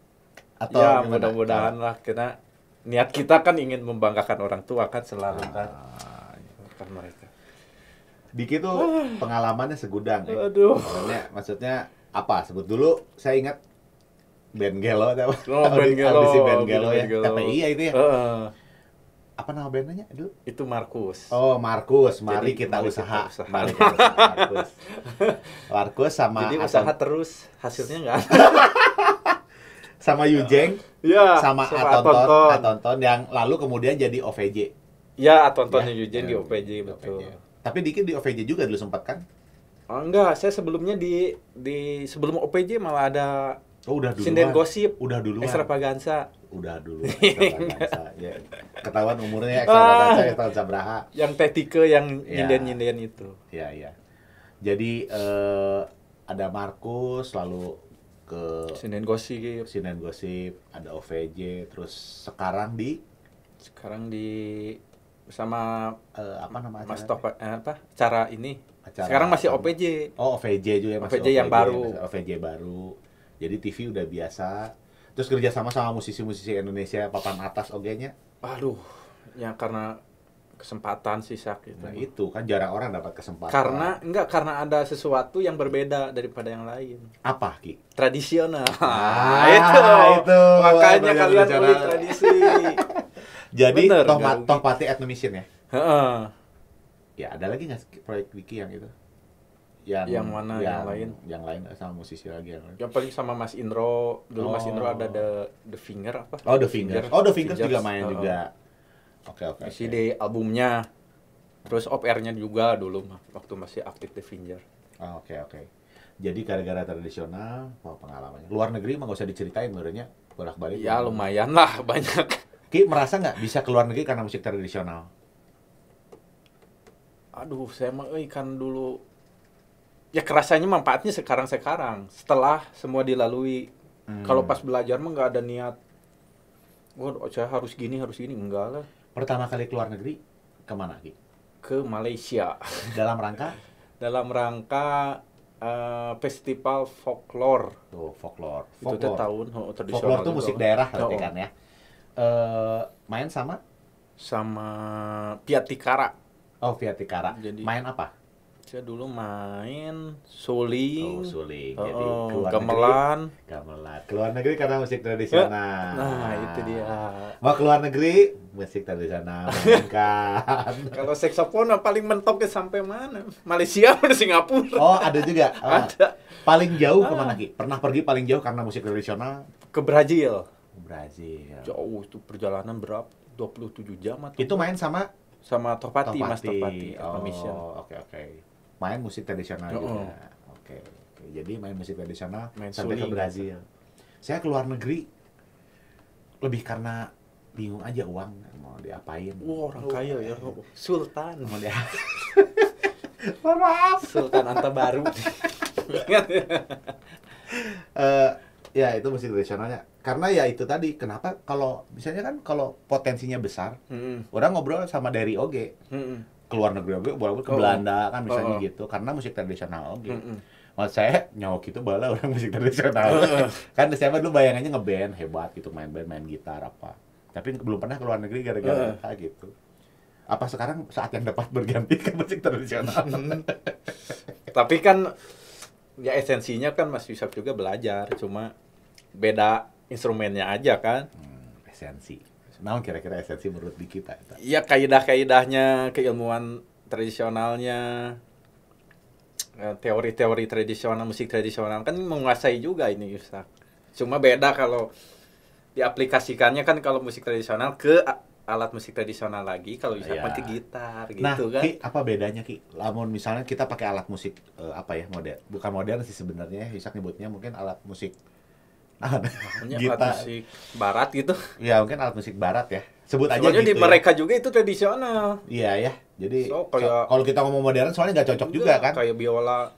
Speaker 2: Atau
Speaker 1: ya
Speaker 2: gimana?
Speaker 1: mudah-mudahan lah karena niat kita kan ingin membanggakan orang tua kan selalu kan. Kan mereka.
Speaker 2: Diki tuh pengalamannya segudang ya.
Speaker 1: Aduh.
Speaker 2: Maksudnya apa? Sebut dulu, saya ingat band Gelo apa?
Speaker 1: Band Gelo.
Speaker 2: Audisi band Gelo ya.
Speaker 1: Gelo.
Speaker 2: TPI ya itu ya. Apa nama bandnya dulu?
Speaker 1: Itu Markus.
Speaker 2: Oh, Markus. Mari
Speaker 1: Jadi,
Speaker 2: kita
Speaker 1: mari
Speaker 2: usaha.
Speaker 1: kita usaha.
Speaker 2: Mari kita usaha, Markus. Markus sama
Speaker 1: Jadi usaha terus hasilnya enggak ada.
Speaker 2: sama Yujeng.
Speaker 1: Ya,
Speaker 2: sama Atonton yang lalu kemudian jadi OVJ.
Speaker 1: Ya, Atontonnya Yujen
Speaker 2: ya,
Speaker 1: di OPJ betul.
Speaker 2: OVJ. Tapi Diki di OVJ juga dulu sempat kan?
Speaker 1: Oh, enggak, saya sebelumnya di sebelum OPJ malah ada
Speaker 2: udah duluan.
Speaker 1: Sinden Gosip.
Speaker 2: Udah duluan.
Speaker 1: Extravaganza.
Speaker 2: Udah dulu Extravaganza. Ya. Ketahuan umurnya Extravaganza ya tahun sabraha.
Speaker 1: Yang T3 yang nyinden-nyinden itu.
Speaker 2: Iya. Jadi ada Markus lalu ke
Speaker 1: Sinden Gosip,
Speaker 2: ada OVJ, terus sekarang di
Speaker 1: bersama
Speaker 2: apa nama
Speaker 1: Mas
Speaker 2: acaranya?
Speaker 1: Cara ini.
Speaker 2: Acara
Speaker 1: Sekarang masih OPJ.
Speaker 2: Oh, OVJ juga ya, masih
Speaker 1: OVJ yang baru.
Speaker 2: OVJ baru. Jadi TV udah biasa. Terus kerja sama musisi-musisi Indonesia papan atas ogenya.
Speaker 1: Aduh, ya karena kesempatan sih Sak gitu.
Speaker 2: Nah, itu kan jarang orang dapat kesempatan.
Speaker 1: Karena ada sesuatu yang berbeda daripada yang lain.
Speaker 2: Apa, Ki?
Speaker 1: Tradisional.
Speaker 2: Itu.
Speaker 1: Makanya kalian ulik tradisi.
Speaker 2: Jadi
Speaker 1: Bener,
Speaker 2: toh pati Ethnomission ya?
Speaker 1: Heeh.
Speaker 2: Ya, ada lagi nggak proyek Diki yang itu?
Speaker 1: Yang mana yang lain?
Speaker 2: Yang lain sama musisi lagi yang lain.
Speaker 1: Yang paling sama Mas Indro. Dulu Mas Indro ada The Finger apa?
Speaker 2: Oh, The Finger. Oh, The Finger juga main
Speaker 1: Fingers.
Speaker 2: juga. Oke.
Speaker 1: Isi di albumnya. Terus op-air-nya juga dulu waktu masih aktif The Finger.
Speaker 2: Oh, oke. Jadi gara-gara tradisional, pengalamannya. Luar negeri mah nggak usah diceritain menurutnya. Bolak-balik.
Speaker 1: Ya lumayan lah banyak.
Speaker 2: Ki merasa nggak bisa keluar negeri karena musik tradisional?
Speaker 1: Aduh, saya mah kan dulu ya kerasanya manfaatnya sekarang setelah semua dilalui. Kalau pas belajar mah nggak ada niat Oh, saya harus gini, enggak lah.
Speaker 2: Pertama kali keluar negeri kemana Ki?
Speaker 1: Ke Malaysia.
Speaker 2: Dalam rangka?
Speaker 1: Dalam rangka festival folklore.
Speaker 2: Tuh, folklore.
Speaker 1: Itu teh tahun tradisional.
Speaker 2: Folklore tuh
Speaker 1: juga.
Speaker 2: musik daerah berarti kan ya. Main sama?
Speaker 1: Sama Piatikara.
Speaker 2: Oh, Via Tikara.
Speaker 1: Jadi-
Speaker 2: main apa?
Speaker 1: Saya dulu main suling.
Speaker 2: Oh, suling. Jadi keluar
Speaker 1: gamelan.
Speaker 2: negeri. Gamelan. Keluar negeri karena musik tradisional.
Speaker 1: Nah, itu dia.
Speaker 2: Mau keluar negeri, musik tradisional mainkan.
Speaker 1: Kalau saksofon mah paling mentok ke sampai mana? Malaysia atau Singapura?
Speaker 2: Oh, ada juga. Oh.
Speaker 1: Ada.
Speaker 2: Paling jauh kemana Ki? Pernah pergi paling jauh karena musik tradisional?
Speaker 1: Ke Brazil.
Speaker 2: Brazil.
Speaker 1: Jauh itu perjalanan berapa? 27 jam atau
Speaker 2: Itu main sama
Speaker 1: sama Topati, Mas
Speaker 2: Topati.
Speaker 1: Topati, Mission.
Speaker 2: Oh, oke. Main musik tradisional
Speaker 1: Oh.
Speaker 2: juga. Oke. Jadi main musik tradisional
Speaker 1: Main
Speaker 2: sampai ke
Speaker 1: suling.
Speaker 2: Brazil. Saya keluar negeri lebih karena bingung aja uang mau diapain.
Speaker 1: Wah, orang kaya ya. Sultan.
Speaker 2: Mau dia. Mohon maaf.
Speaker 1: Sultan Anta Baru.
Speaker 2: Ya itu musik tradisionalnya. Karena ya itu tadi, kenapa kalau misalnya kan kalau potensinya besar, orang ngobrol sama dari oge, keluar negeri oge, walaupun ke
Speaker 1: Oh.
Speaker 2: Belanda kan misalnya
Speaker 1: Oh.
Speaker 2: gitu, karena musik tradisional oge. Maksud saya nyawak itu bala orang musik tradisional. Kan saya mah dulu bayangannya ngeband hebat gitu, main band, main gitar apa. Tapi belum pernah keluar negeri gara-gara gitu. Apa sekarang saat yang dapat berganti ke musik tradisional?
Speaker 1: Tapi kan ya esensinya kan Mas Yusak juga belajar, cuma beda instrumennya aja kan.
Speaker 2: Esensi. Nah, kira-kira esensi menurut di kita.
Speaker 1: Iya, kaidah-kaidahnya, keilmuan tradisionalnya, teori-teori tradisional, musik tradisional kan menguasai juga ini Yusak. Cuma beda kalau diaplikasikannya kan, kalau musik tradisional ke alat musik tradisional lagi, kalau Yusak
Speaker 2: Iya.
Speaker 1: ke gitar gitu
Speaker 2: Nah,
Speaker 1: kan.
Speaker 2: Ki, apa bedanya Ki? Lamun misalnya kita pakai alat musik apa ya, modern. Bukan modern sih sebenarnya, Isak nyebutnya mungkin alat musik
Speaker 1: Namanya
Speaker 2: gitar.
Speaker 1: alat musik barat gitu.
Speaker 2: Ya, mungkin alat musik barat ya. Sebut aja
Speaker 1: Soalnya
Speaker 2: gitu.
Speaker 1: di mereka juga itu tradisional.
Speaker 2: Iya ya. Jadi
Speaker 1: So, kayak-
Speaker 2: kalau kita ngomong modern soalnya nggak cocok juga kan?
Speaker 1: Kayak biola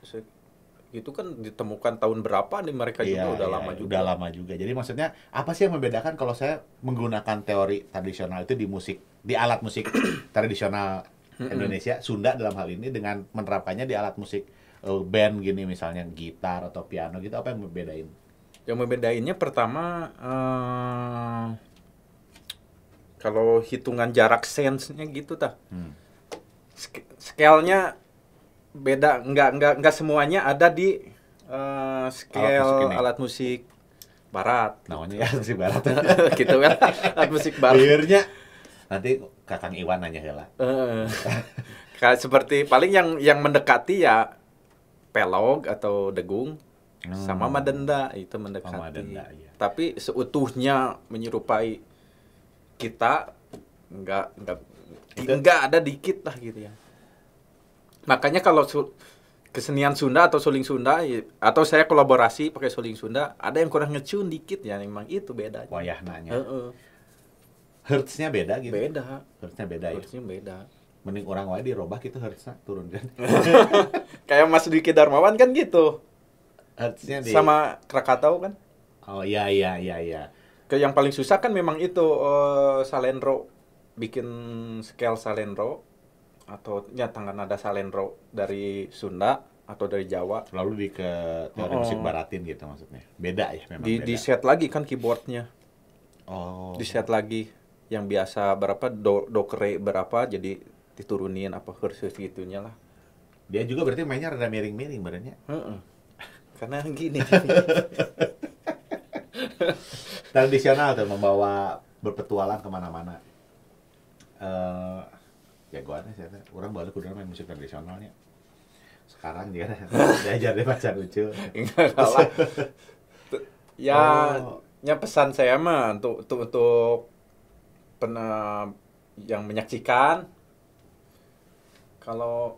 Speaker 1: itu kan ditemukan tahun berapa di mereka juga udah lama juga.
Speaker 2: Udah lama juga. Jadi maksudnya apa sih yang membedakan kalau saya menggunakan teori tradisional itu di musik, di alat musik tradisional Indonesia, Sunda dalam hal ini, dengan menerapkannya di alat musik band gini misalnya gitar atau piano gitu, apa yang membedain?
Speaker 1: Yang membedainnya pertama kalau hitungan jarak sense-nya gitu tah. Scale-nya beda, enggak semuanya ada di scale alat musik barat.
Speaker 2: Namanya ya musik barat.
Speaker 1: Gitu kan. Alat musik barat.
Speaker 2: Akhirnya nanti Kakang Iwan nanya heula.
Speaker 1: Kayak seperti paling yang mendekati ya pelog atau degung sama madenda, itu mendekati.
Speaker 2: Madenda, iya.
Speaker 1: Tapi seutuhnya menyerupai kita enggak ada dikit lah gitu ya. Makanya kalau kesenian Sunda atau suling Sunda atau saya kolaborasi pakai suling Sunda, ada yang kurang ngecun dikit ya, memang itu bedanya.
Speaker 2: Wayah nanya. Hertznya
Speaker 1: Hertznya
Speaker 2: beda gitu.
Speaker 1: beda.
Speaker 2: Hertznya beda ya.
Speaker 1: Hertznya beda.
Speaker 2: Mending orang wae dirobah gitu hertznya turunkan.
Speaker 1: Kayak Mas Dwiki Darmawan kan gitu.
Speaker 2: Hertznya di
Speaker 1: Sama Krakatau kan.
Speaker 2: Oh iya.
Speaker 1: Kayak yang paling susah kan memang itu salendro, bikin scale salendro atau ya tangan nada salendro dari Sunda atau dari Jawa.
Speaker 2: Lalu di ke teori musik baratin gitu maksudnya. Beda ya memang beda.
Speaker 1: Di set lagi kan keyboardnya.
Speaker 2: Oh.
Speaker 1: Di set lagi yang biasa berapa do kere berapa jadi diturunin apa kursus gitunya lah.
Speaker 2: Dia juga berarti mainnya rada miring-miring badannya.
Speaker 1: Karena gini.
Speaker 2: Tradisional tuh, membawa berpetualang kemana-mana. Ya gua aneh saya, orang baru kudu main musik tradisionalnya. Sekarang dia diajar deh pacar lucu.
Speaker 1: Enggak kalah. Ya, ya pesan saya mah untuk yang menyaksikan, kalau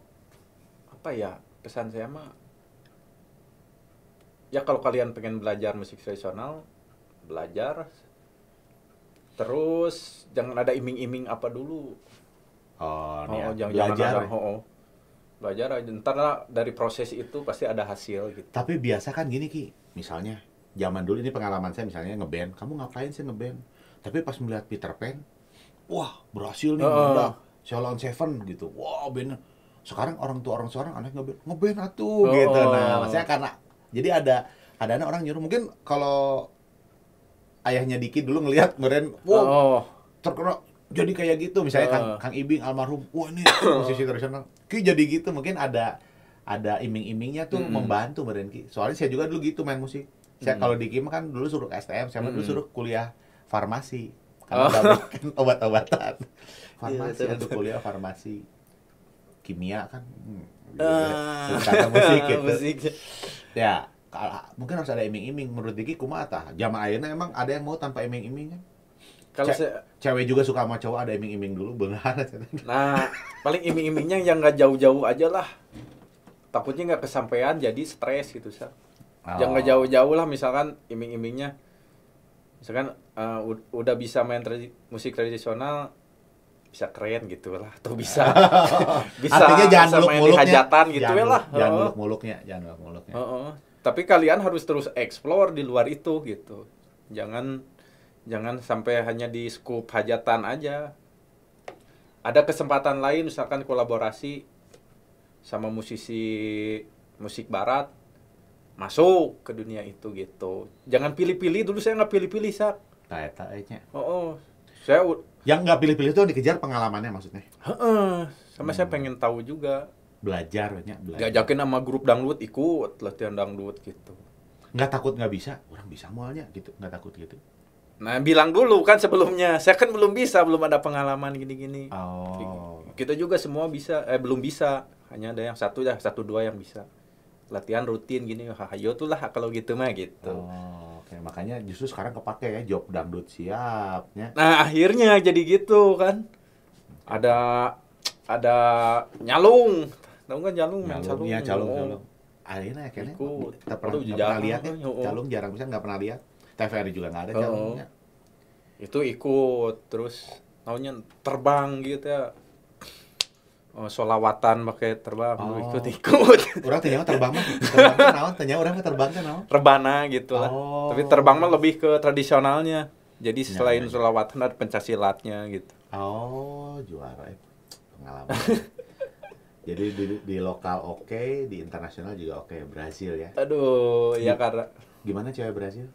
Speaker 1: apa ya, pesan saya mah ya kalau kalian pengen belajar musik tradisional, belajar terus, jangan ada iming-iming apa dulu.
Speaker 2: Jangan
Speaker 1: belajar
Speaker 2: belajar.
Speaker 1: Belajar aja, ntar lah dari proses itu pasti ada hasil gitu.
Speaker 2: Tapi biasa kan gini Ki, misalnya zaman dulu ini pengalaman saya misalnya ngeband, kamu ngapain sih ngeband? Tapi pas melihat Peter Pan, wah berhasil nih meledak. Ceylon Seven gitu, wah band. Sekarang orang tua anak ngeband atuh gitu. Nah, maksudnya karena jadi ada kadang orang nyuruh, mungkin kalau ayahnya Diki dulu ngelihat kemarin, wah terkenal jadi kayak gitu, misalnya Kang Ibing almarhum, wah ini musisi tradisional, Ki jadi gitu, mungkin ada iming-imingnya tuh membantu meren Ki. Soalnya saya juga dulu gitu main musik. Saya kalau Diki mah kan dulu suruh ke STM, saya dulu suruh kuliah farmasi. Karena udah bikin obat-obatan. Farmasi ada kuliah farmasi. Kimia kan. Kata musik gitu. Ya, mungkin harus ada iming-iming. Menurut Diki kumaha tah? Zaman ayeuna emang ada yang mau tanpa iming-iming kan? Kalau cewek juga suka sama cowok ada iming-iming dulu benar.
Speaker 1: Nah, paling iming-imingnya yang nggak jauh-jauh aja lah. Takutnya nggak kesampaian jadi stres gitu sih. Yang nggak jauh-jauh lah, misalkan iming-imingnya misalkan udah bisa main musik tradisional, bisa keren gitu lah, atau bisa
Speaker 2: artinya jangan
Speaker 1: main di hajatan gitu lah.
Speaker 2: Jangan muluk-muluknya.
Speaker 1: Tapi kalian harus terus explore di luar itu gitu. Jangan sampai hanya di skup hajatan aja. Ada kesempatan lain, misalkan kolaborasi sama musisi musik barat, masuk ke dunia itu gitu. Jangan pilih-pilih, dulu saya nggak pilih-pilih, Sak.
Speaker 2: Taetnya.
Speaker 1: Saya
Speaker 2: yang nggak pilih-pilih itu dikejar pengalamannya maksudnya.
Speaker 1: Sama saya pengen tahu juga.
Speaker 2: Belajar.
Speaker 1: Ngajakin sama grup dangdut, ikut latihan dangdut gitu.
Speaker 2: Nggak takut nggak bisa, orang bisa mualnya gitu, nggak takut gitu.
Speaker 1: Nah, bilang dulu kan sebelumnya, saya kan belum ada pengalaman gini-gini. Kita juga semua bisa, belum bisa. Hanya ada yang satu dua yang bisa. Latihan rutin gini, hayo tuh lah kalau gitu mah gitu.
Speaker 2: Oke. Makanya justru sekarang kepake ya job dangdut siapnya.
Speaker 1: Nah, akhirnya jadi gitu kan. Ada nyalung. Tahu kan nyalung?
Speaker 2: Iya, calung. Akhirnya kayaknya pernah lihat ya. Calung jarang bisa, nggak pernah lihat. TVRI juga nggak ada calungnya.
Speaker 1: Itu ikut terus tahunya terbang gitu ya. Solawatan pakai terbang, ikut.
Speaker 2: Orang tanya terbang mah, terbang naon? Tanya orang terbang kan naon?
Speaker 1: Rebana gitu lah. Tapi terbang mah lebih ke tradisionalnya. Jadi selain solawatan ada pencaksilatnya gitu.
Speaker 2: Juara pengalaman. Jadi di lokal oke, di internasional juga oke. Brazil ya.
Speaker 1: Aduh, ya karena
Speaker 2: gimana cewek Brazil?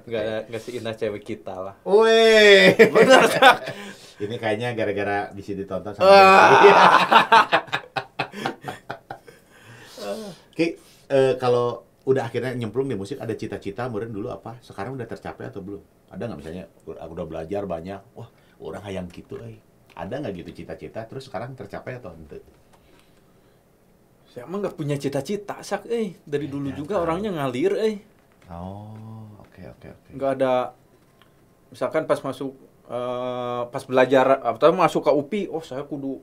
Speaker 1: Nggak seindah cewek kita lah.
Speaker 2: Wih, benar. Ini kayaknya gara-gara bisa ditonton sama Ki, kalau udah akhirnya nyemplung di musik, ada cita-cita meureun dulu apa? Sekarang udah tercapai atau belum? Ada nggak misalnya, aku udah belajar banyak, wah orang hayang gitu, ada nggak gitu cita-cita, terus sekarang tercapai atau ente?
Speaker 1: Saya emang nggak punya cita-cita, Sak, dari dulu juga orangnya ngalir,
Speaker 2: Oke.
Speaker 1: Nggak ada, misalkan pas belajar atau masuk ke UPI, saya kudu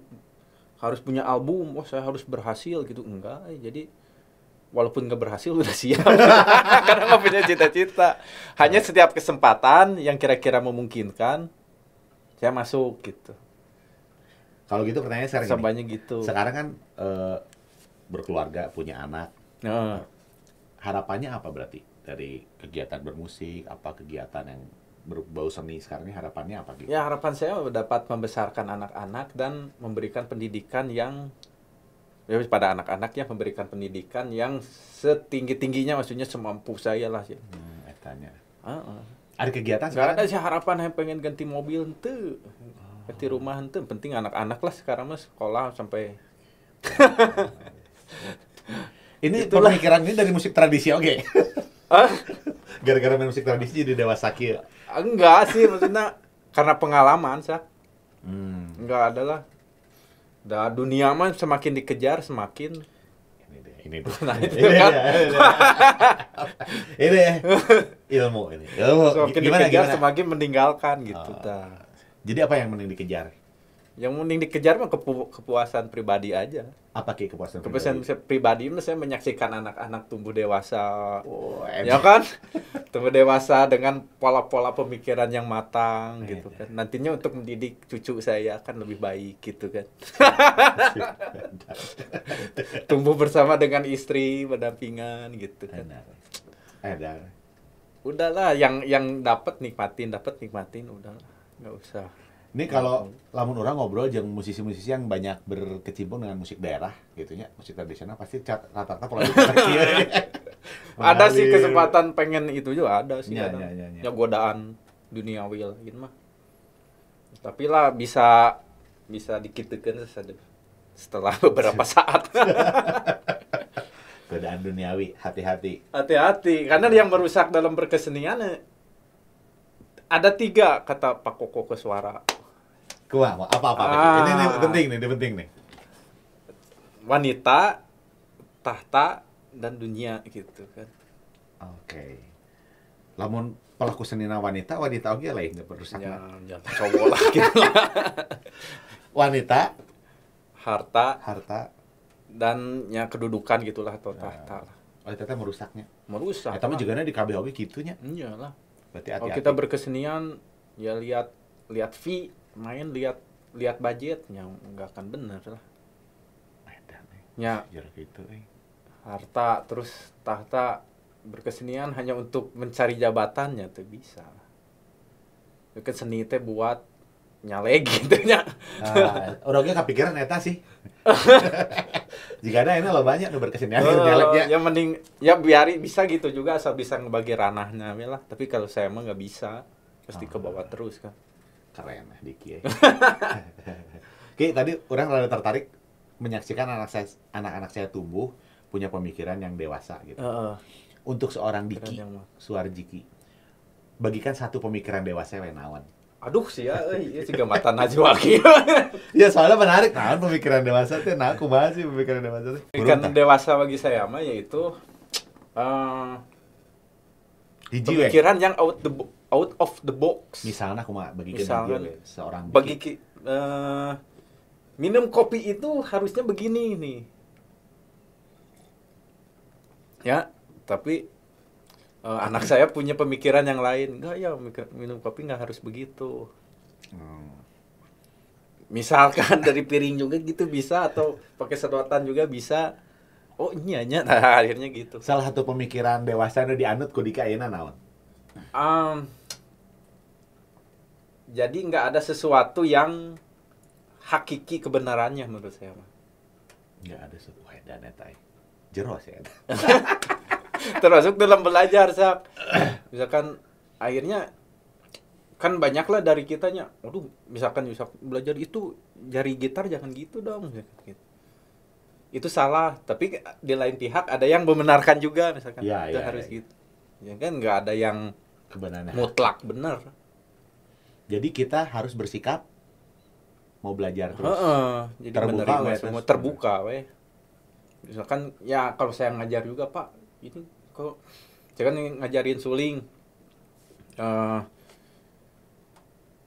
Speaker 1: harus punya album, saya harus berhasil gitu, enggak. Jadi walaupun nggak berhasil udah siap, karena nggak punya cita-cita. Hanya setiap kesempatan yang kira-kira memungkinkan, saya masuk gitu.
Speaker 2: Kalau gitu pertanyaannya sekarang
Speaker 1: Sambanya gitu.
Speaker 2: Sekarang kan berkeluarga, punya anak. Harapannya apa berarti dari kegiatan bermusik, apa kegiatan yang berbau seni sekarang ini, harapannya apa gitu?
Speaker 1: Ya, harapan saya dapat membesarkan anak-anak dan memberikan pendidikan yang pada anak-anaknya, memberikan pendidikan yang setinggi-tingginya, maksudnya semampu saya lah sih.
Speaker 2: Etanya. Ada kegiatan
Speaker 1: sekarang? Gak ada sih harapan yang pengen ganti mobil ente, ganti rumah ente. Penting anak-anak lah sekarang mah sekolah sampai.
Speaker 2: Ini pemikiran ini dari musik tradisi oke. Gara-gara main musik tradisi jadi dewasa kieu.
Speaker 1: Enggak sih, maksudnya karena pengalaman, Sak. Enggak ada lah. Dunia mah semakin dikejar semakin
Speaker 2: ini tuh.
Speaker 1: Nah, itu kan.
Speaker 2: Ini ilmu ini.
Speaker 1: Semakin dikejar semakin meninggalkan gitu.
Speaker 2: Jadi apa yang mending dikejar?
Speaker 1: Yang mending dikejar mah kepuasan pribadi aja.
Speaker 2: Apa kepuasan
Speaker 1: pribadi? Saya menyaksikan anak-anak tumbuh dewasa. Ya kan? Tumbuh dewasa dengan pola-pola pemikiran yang matang gitu kan. Nantinya untuk mendidik cucu saya akan lebih baik gitu kan. Tumbuh bersama dengan istri berdampingan gitu kan. udahlah yang dapat nikmatin udahlah, nggak usah.
Speaker 2: Ini kalau lamun orang ngobrol jeung musisi-musisi yang banyak berkecimpung dengan musik daerah gitu nya, musik tradisional pasti rata-rata pola pikir kieu.
Speaker 1: Ada sih kesempatan pengen itu juga ada sih.
Speaker 2: Ya,
Speaker 1: ada.
Speaker 2: ya.
Speaker 1: Ya godaan duniawi lah gitu mah. Tapi lah bisa dikitekeun setelah beberapa saat.
Speaker 2: Godaan duniawi, hati-hati.
Speaker 1: Hati-hati, karena yang merusak dalam berkesenian ada 3 kata Pak Koko Koswara.
Speaker 2: Kumaha? Apa-apa? Ini penting nih.
Speaker 1: Wanita, tahta, dan dunia gitu kan.
Speaker 2: Oke. Lamun pelaku seni wanita oge lain nggak berusak.
Speaker 1: Ya cowok lah gitu lah.
Speaker 2: Wanita,
Speaker 1: harta, dan ya kedudukan gitulah atau tahta lah.
Speaker 2: Oh, itu merusaknya.
Speaker 1: Merusak.
Speaker 2: Tapi juga di KBO gitunya.
Speaker 1: Iyalah.
Speaker 2: Berarti
Speaker 1: Kalau
Speaker 2: hati-hati.
Speaker 1: kita berkesenian ya lihat fee, main lihat budgetnya nggak akan bener lah. Ya
Speaker 2: gitu,
Speaker 1: harta terus tahta, berkesenian hanya untuk mencari jabatannya tuh bisa. Itu seni teh buat nyaleg gitu nya.
Speaker 2: Orangnya kepikiran eta sih. Jika ada ini lo banyak berkesenian nyalek ya.
Speaker 1: Ya mending ya biari bisa gitu juga asal bisa ngebagi ranahnya lah. Tapi kalau saya mah nggak bisa, pasti ke bawah terus kan.
Speaker 2: Keren Diki. Oke, tadi orang rada tertarik menyaksikan anak-anak saya tumbuh punya pemikiran yang dewasa gitu. Untuk seorang Diki, Suarjiki, bagikan satu pemikiran dewasa we naon.
Speaker 1: Aduh sih ya, ieu siga mata najwa kieu.
Speaker 2: Ya soalnya menarik, naon pemikiran dewasa teh, nah kumaha sih pemikiran dewasa teh?
Speaker 1: Pemikiran dewasa bagi saya mah yaitu pemikiran yang out of the box.
Speaker 2: Misalnya kumaha bagikan seorang
Speaker 1: Diki. Minum kopi itu harusnya begini nih. Ya, tapi anak saya punya pemikiran yang lain. Enggak ya, minum kopi nggak harus begitu. Misalkan dari piring juga gitu bisa, atau pakai sedotan juga bisa. Oh iya, nah, akhirnya gitu.
Speaker 2: Salah satu pemikiran dewasa nu dianut ku Dika ayeuna naon?
Speaker 1: Jadi nggak ada sesuatu yang hakiki kebenarannya menurut saya.
Speaker 2: Nggak ada sesuatu dan eta jero sih.
Speaker 1: Termasuk dalam belajar, Sak. Misalkan akhirnya kan banyaklah dari kitanya. Waduh, misalkan belajar itu jari gitar jangan gitu dong. Itu salah, tapi di lain pihak ada yang membenarkan juga misalkan. Itu harus gitu. Ya kan nggak ada yang
Speaker 2: kebenaran
Speaker 1: mutlak benar.
Speaker 2: Jadi kita harus bersikap mau belajar terus.
Speaker 1: Jadi terbuka semua terbuka we. Misalkan ya kalau saya ngajar juga, Pak, ini kok saya kan ngajarin suling,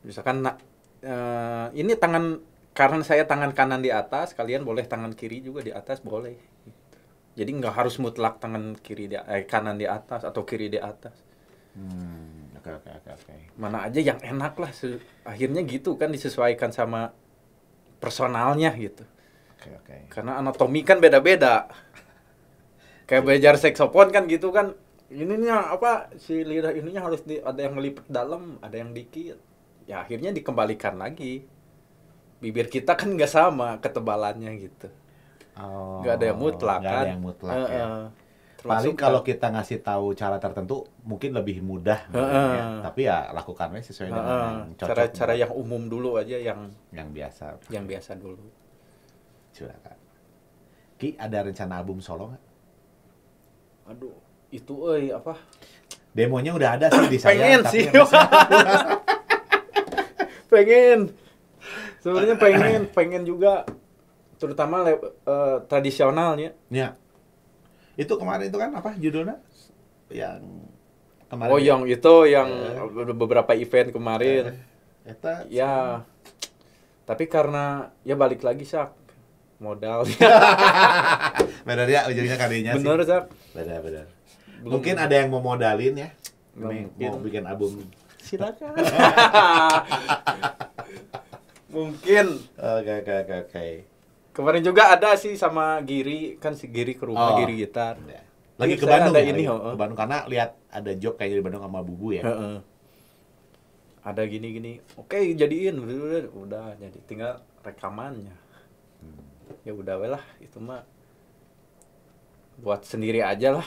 Speaker 1: misalkan ini tangan, karena saya tangan kanan di atas, kalian boleh tangan kiri juga di atas boleh. Jadi nggak harus mutlak tangan kanan di atas atau kiri di atas.
Speaker 2: Oke.
Speaker 1: Mana aja yang enak lah. Akhirnya gitu kan, disesuaikan sama personalnya gitu.
Speaker 2: Oke.
Speaker 1: Karena anatomi kan beda-beda. Kayak belajar saksofon kan gitu kan. Ininya apa, si lidah ininya harus ada yang ngelipet dalam, ada yang dikit. Ya akhirnya dikembalikan lagi. Bibir kita kan nggak sama ketebalannya gitu. Nggak ada yang mutlak kan.
Speaker 2: Nggak ada yang mutlak ya. Paling kalau kita ngasih tahu cara tertentu mungkin lebih mudah. Ya. Tapi ya lakukannya sesuai dengan yang cocok.
Speaker 1: Cara yang umum dulu aja, yang
Speaker 2: biasa.
Speaker 1: Yang biasa dulu.
Speaker 2: Silakan. Ki, ada rencana album solo nggak?
Speaker 1: Aduh, itu apa?
Speaker 2: Demonya udah ada sih di saya.
Speaker 1: Pengen
Speaker 2: tapi
Speaker 1: sih. Pengen. Sebenarnya pengen juga, terutama tradisionalnya.
Speaker 2: Ya. Itu kemarin itu kan apa judulnya? Yang kemarin.
Speaker 1: Oh, yang itu yang beberapa event kemarin. Ya. Tapi karena ya balik lagi, Sak. Modal.
Speaker 2: Bener ya, ujungnya kadinya sih.
Speaker 1: Bener, Sak.
Speaker 2: Bener. Mungkin ada yang mau modalin ya. Mau bikin album.
Speaker 1: Silakan. Mungkin.
Speaker 2: Oke.
Speaker 1: Kemarin juga ada sih sama Giri, kan si Giri ke rumah, Giri gitar.
Speaker 2: Ya. Lagi ke
Speaker 1: Saya
Speaker 2: Bandung
Speaker 1: ada
Speaker 2: ya?
Speaker 1: ini,
Speaker 2: Ke Bandung karena lihat ada job kayaknya di Bandung sama Bubu ya.
Speaker 1: Heeh. Ada gini-gini. Oke, jadiin. Udah jadi tinggal rekamannya. Ya udah we lah, itu mah buat sendiri aja lah.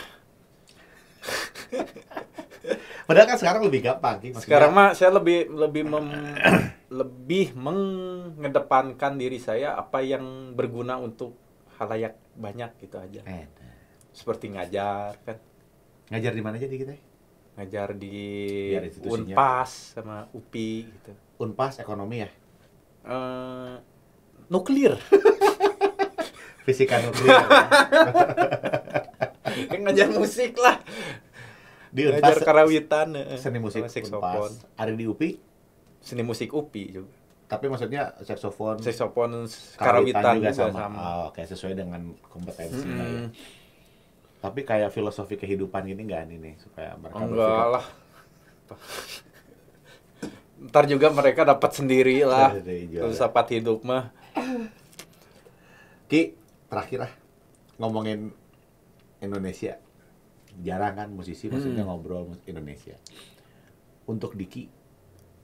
Speaker 2: Padahal kan sekarang lebih gampang, Ki. Maksudnya,
Speaker 1: Sekarang mah saya lebih mengedepankan diri saya apa yang berguna untuk halayak banyak gitu aja. Seperti ngajar kan.
Speaker 2: ngajar di mana aja di kita?
Speaker 1: Ngajar di
Speaker 2: Biar institusinya.
Speaker 1: Unpas sama UPI gitu.
Speaker 2: Unpas ekonomi ya?
Speaker 1: Nuklir.
Speaker 2: Fisika nuklir. Ya.
Speaker 1: Kan ngajar musik lah.
Speaker 2: Di
Speaker 1: Ngajar
Speaker 2: Unpas
Speaker 1: karawitan,
Speaker 2: seni musik
Speaker 1: sama saksofon.
Speaker 2: Unpas. Ada di UPI,
Speaker 1: Seni musik UPI juga.
Speaker 2: tapi maksudnya saksofon
Speaker 1: Saksofon karawitan
Speaker 2: juga
Speaker 1: juga
Speaker 2: sama.
Speaker 1: sama.
Speaker 2: Oh, oke, sesuai dengan kompetensinya ya. Tapi kayak filosofi kehidupan gini nggak nih supaya mereka
Speaker 1: Enggak lah. Ntar juga mereka dapat sendiri lah. Filsafat hidup mah.
Speaker 2: Ki, terakhir lah ngomongin Indonesia. Jarang kan musisi maksudnya ngobrol Indonesia. Untuk Diki,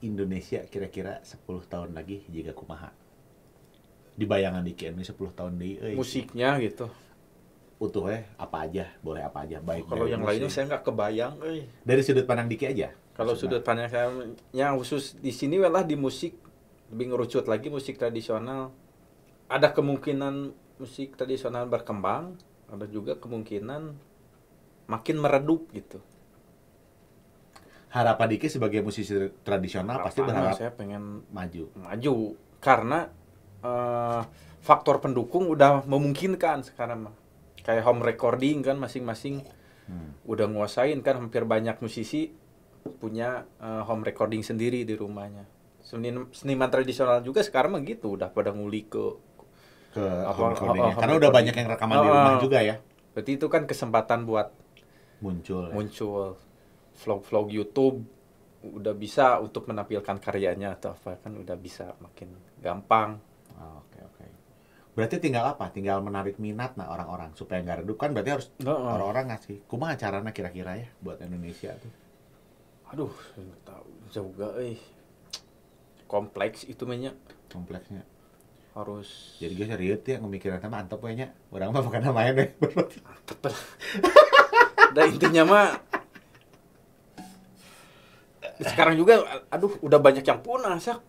Speaker 2: Indonesia kira-kira 10 tahun lagi jika kumaha. Di bayangan Diki ini 10 tahun di
Speaker 1: Musiknya gitu.
Speaker 2: utuh apa aja, boleh apa aja, baik.
Speaker 1: Kalau
Speaker 2: dari
Speaker 1: yang
Speaker 2: musik.
Speaker 1: lainnya saya nggak kebayang.
Speaker 2: Dari sudut pandang Diki aja.
Speaker 1: Kalau
Speaker 2: maksudnya.
Speaker 1: sudut pandang saya yang khusus di sini lah di musik lebih ngerucut lagi musik tradisional. Ada kemungkinan musik tradisional berkembang, ada juga kemungkinan makin meredup gitu.
Speaker 2: Harapan Diki sebagai musisi tradisional pasti berharap
Speaker 1: Saya pengen
Speaker 2: maju.
Speaker 1: karena faktor pendukung udah memungkinkan sekarang mah. Kayak home recording kan masing-masing udah nguasain kan, hampir banyak musisi punya home recording sendiri di rumahnya. Seniman tradisional juga sekarang mah gitu, udah pada ngulik
Speaker 2: ke home recordingnya.
Speaker 1: home
Speaker 2: Karena udah
Speaker 1: recording.
Speaker 2: banyak yang rekaman di rumah juga ya.
Speaker 1: Berarti itu kan kesempatan buat
Speaker 2: Muncul.
Speaker 1: vlog-vlog YouTube udah bisa untuk menampilkan karyanya atau apa kan udah bisa makin gampang.
Speaker 2: Oke. Berarti tinggal apa? Tinggal menarik minat orang-orang supaya nggak redup kan berarti harus orang-orang ngasih. Kumaha caranya kira-kira ya buat Indonesia tuh?
Speaker 1: Aduh, saya nggak tahu juga kompleks itu banyak
Speaker 2: Kompleksnya.
Speaker 1: harus
Speaker 2: Jadi guys serius ya ngemikirin sama mantap kayaknya. Orang mah bukan main deh.
Speaker 1: mantep lah. Dan intinya mah sekarang juga aduh udah banyak yang punah sak.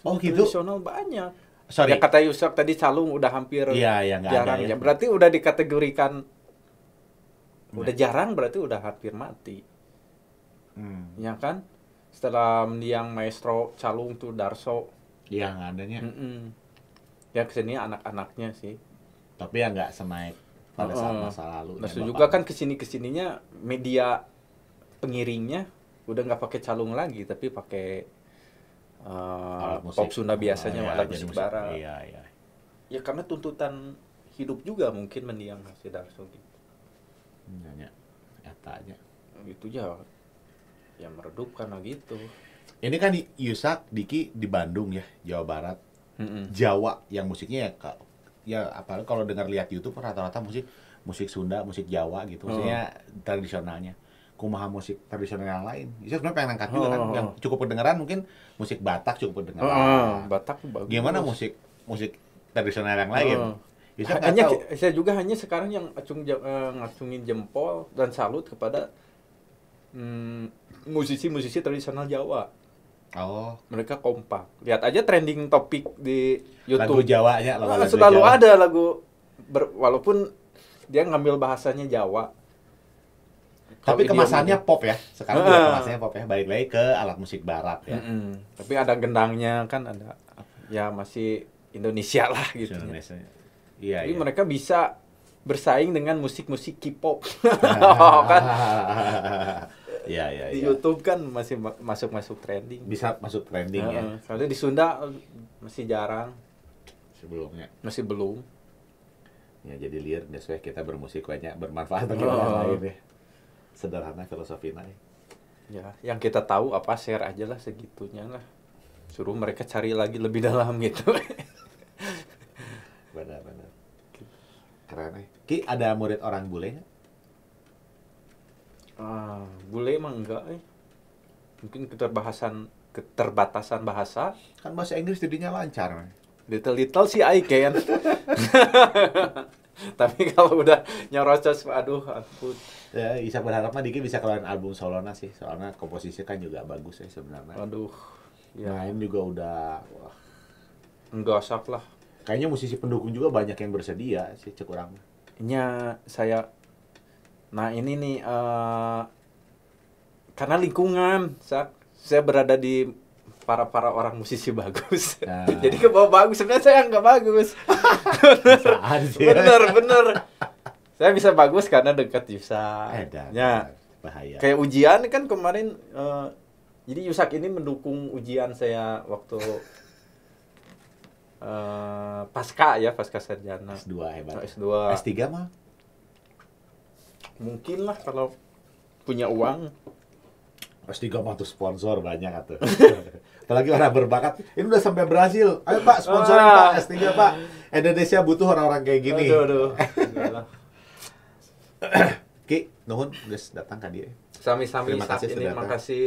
Speaker 2: Oh gitu.
Speaker 1: Tradisional banyak.
Speaker 2: Sorry.
Speaker 1: Ya kata Yusuf tadi calung udah hampir
Speaker 2: Iya, nggak
Speaker 1: jarang
Speaker 2: ada ya.
Speaker 1: ya. Berarti udah dikategorikan udah jarang, berarti udah hampir mati. Ya kan? Setelah mendiang maestro calung tuh Darso.
Speaker 2: Iya nggak adanya.
Speaker 1: Ya kesini anak-anaknya sih.
Speaker 2: Tapi ya nggak senaik pada saat masa lalu.
Speaker 1: Nah, juga kan kesininya media pengiringnya udah nggak pakai calung lagi, tapi pakai pop Sunda biasanya, alat musik barat.
Speaker 2: Iya.
Speaker 1: Ya karena tuntutan hidup juga mungkin mendiang si Darso gitu.
Speaker 2: Nanya, aja.
Speaker 1: Gitu ya meredupkan lah gitu.
Speaker 2: Ini kan Yusak Diki di Bandung ya, Jawa Barat. Jawa yang musiknya ya apalagi kalau dengar lihat YouTube rata-rata musik Sunda, musik Jawa gitu. Maksudnya tradisionalnya. Kumaha musik tradisional yang lain. Yusak sebenarnya pengen angkat juga kan yang cukup kedengeran mungkin musik Batak cukup kedengeran.
Speaker 1: Batak bagus.
Speaker 2: Gimana musik tradisional yang lain? Yusak
Speaker 1: Hanya
Speaker 2: tahu.
Speaker 1: saya juga hanya sekarang yang ngacungin jempol dan salut kepada musisi-musisi tradisional Jawa.
Speaker 2: Oh,
Speaker 1: Mereka kompak. Lihat aja trending topik di
Speaker 2: lagu
Speaker 1: YouTube.
Speaker 2: Jawanya, lagu
Speaker 1: Selalu
Speaker 2: Jawa.
Speaker 1: ada lagu walaupun dia ngambil bahasanya Jawa.
Speaker 2: Tapi
Speaker 1: Kalau
Speaker 2: kemasannya
Speaker 1: idiom-
Speaker 2: pop ya. Sekarang juga kemasannya pop ya. Balik lagi ke alat musik barat ya.
Speaker 1: Tapi ada gendangnya kan, ada ya masih Indonesia lah gitu.
Speaker 2: Indonesia. Iya,
Speaker 1: Jadi
Speaker 2: iya.
Speaker 1: mereka bisa bersaing dengan musik-musik K-pop. Kan
Speaker 2: Iya.
Speaker 1: di YouTube kan masih masuk trending.
Speaker 2: Bisa masuk trending ya
Speaker 1: Kalau di Sunda masih jarang,
Speaker 2: sebelumnya.
Speaker 1: masih belum.
Speaker 2: Ya jadi liar sesuai kita bermusik banyak bermanfaat bagi orang lain ya. Sederhana filosofinya.
Speaker 1: Ya, yang kita tahu apa share aja lah segitunya lah. Suruh mereka cari lagi lebih dalam gitu.
Speaker 2: Benar. Keren ya. Ki ada murid orang bule nggak?
Speaker 1: Bule emang enggak mungkin keterbatasan bahasa.
Speaker 2: Kan bahasa Inggris jadinya lancar.
Speaker 1: Little sih ai kan. Tapi kalau udah nyorocos, aduh ampun.
Speaker 2: Ya, Isa berharap mah Diki bisa keluarin album solona sih. Soalnya komposisi kan juga bagus ya sebenarnya.
Speaker 1: Aduh. Ya.
Speaker 2: Main juga udah wah.
Speaker 1: Enggak sak lah.
Speaker 2: Kayaknya musisi pendukung juga banyak yang bersedia sih cek urang.
Speaker 1: Saya nah ini nih karena lingkungan saya berada di para orang musisi bagus.
Speaker 2: Nah.
Speaker 1: Jadi kebawa bagus, sebenarnya saya nggak bagus. bener. Saya bisa bagus karena dekat Yusak. Ya.
Speaker 2: Bahaya.
Speaker 1: Kayak ujian kan kemarin, jadi Yusak ini mendukung ujian saya waktu pasca sarjana.
Speaker 2: S2 hebat.
Speaker 1: S2.
Speaker 2: S3 mah?
Speaker 1: Mungkin lah kalau punya uang.
Speaker 2: S3 mah tuh sponsor banyak atuh. Apalagi orang berbakat. Ini udah sampai Brasil. Ayo Pak, sponsorin Pak S3 Pak. Indonesia butuh orang-orang kayak gini.
Speaker 1: Aduh.
Speaker 2: Ki, nuhun geus datang ka dieu.
Speaker 1: Sami-sami
Speaker 2: Terima kasih
Speaker 1: ini
Speaker 2: sudah
Speaker 1: makasih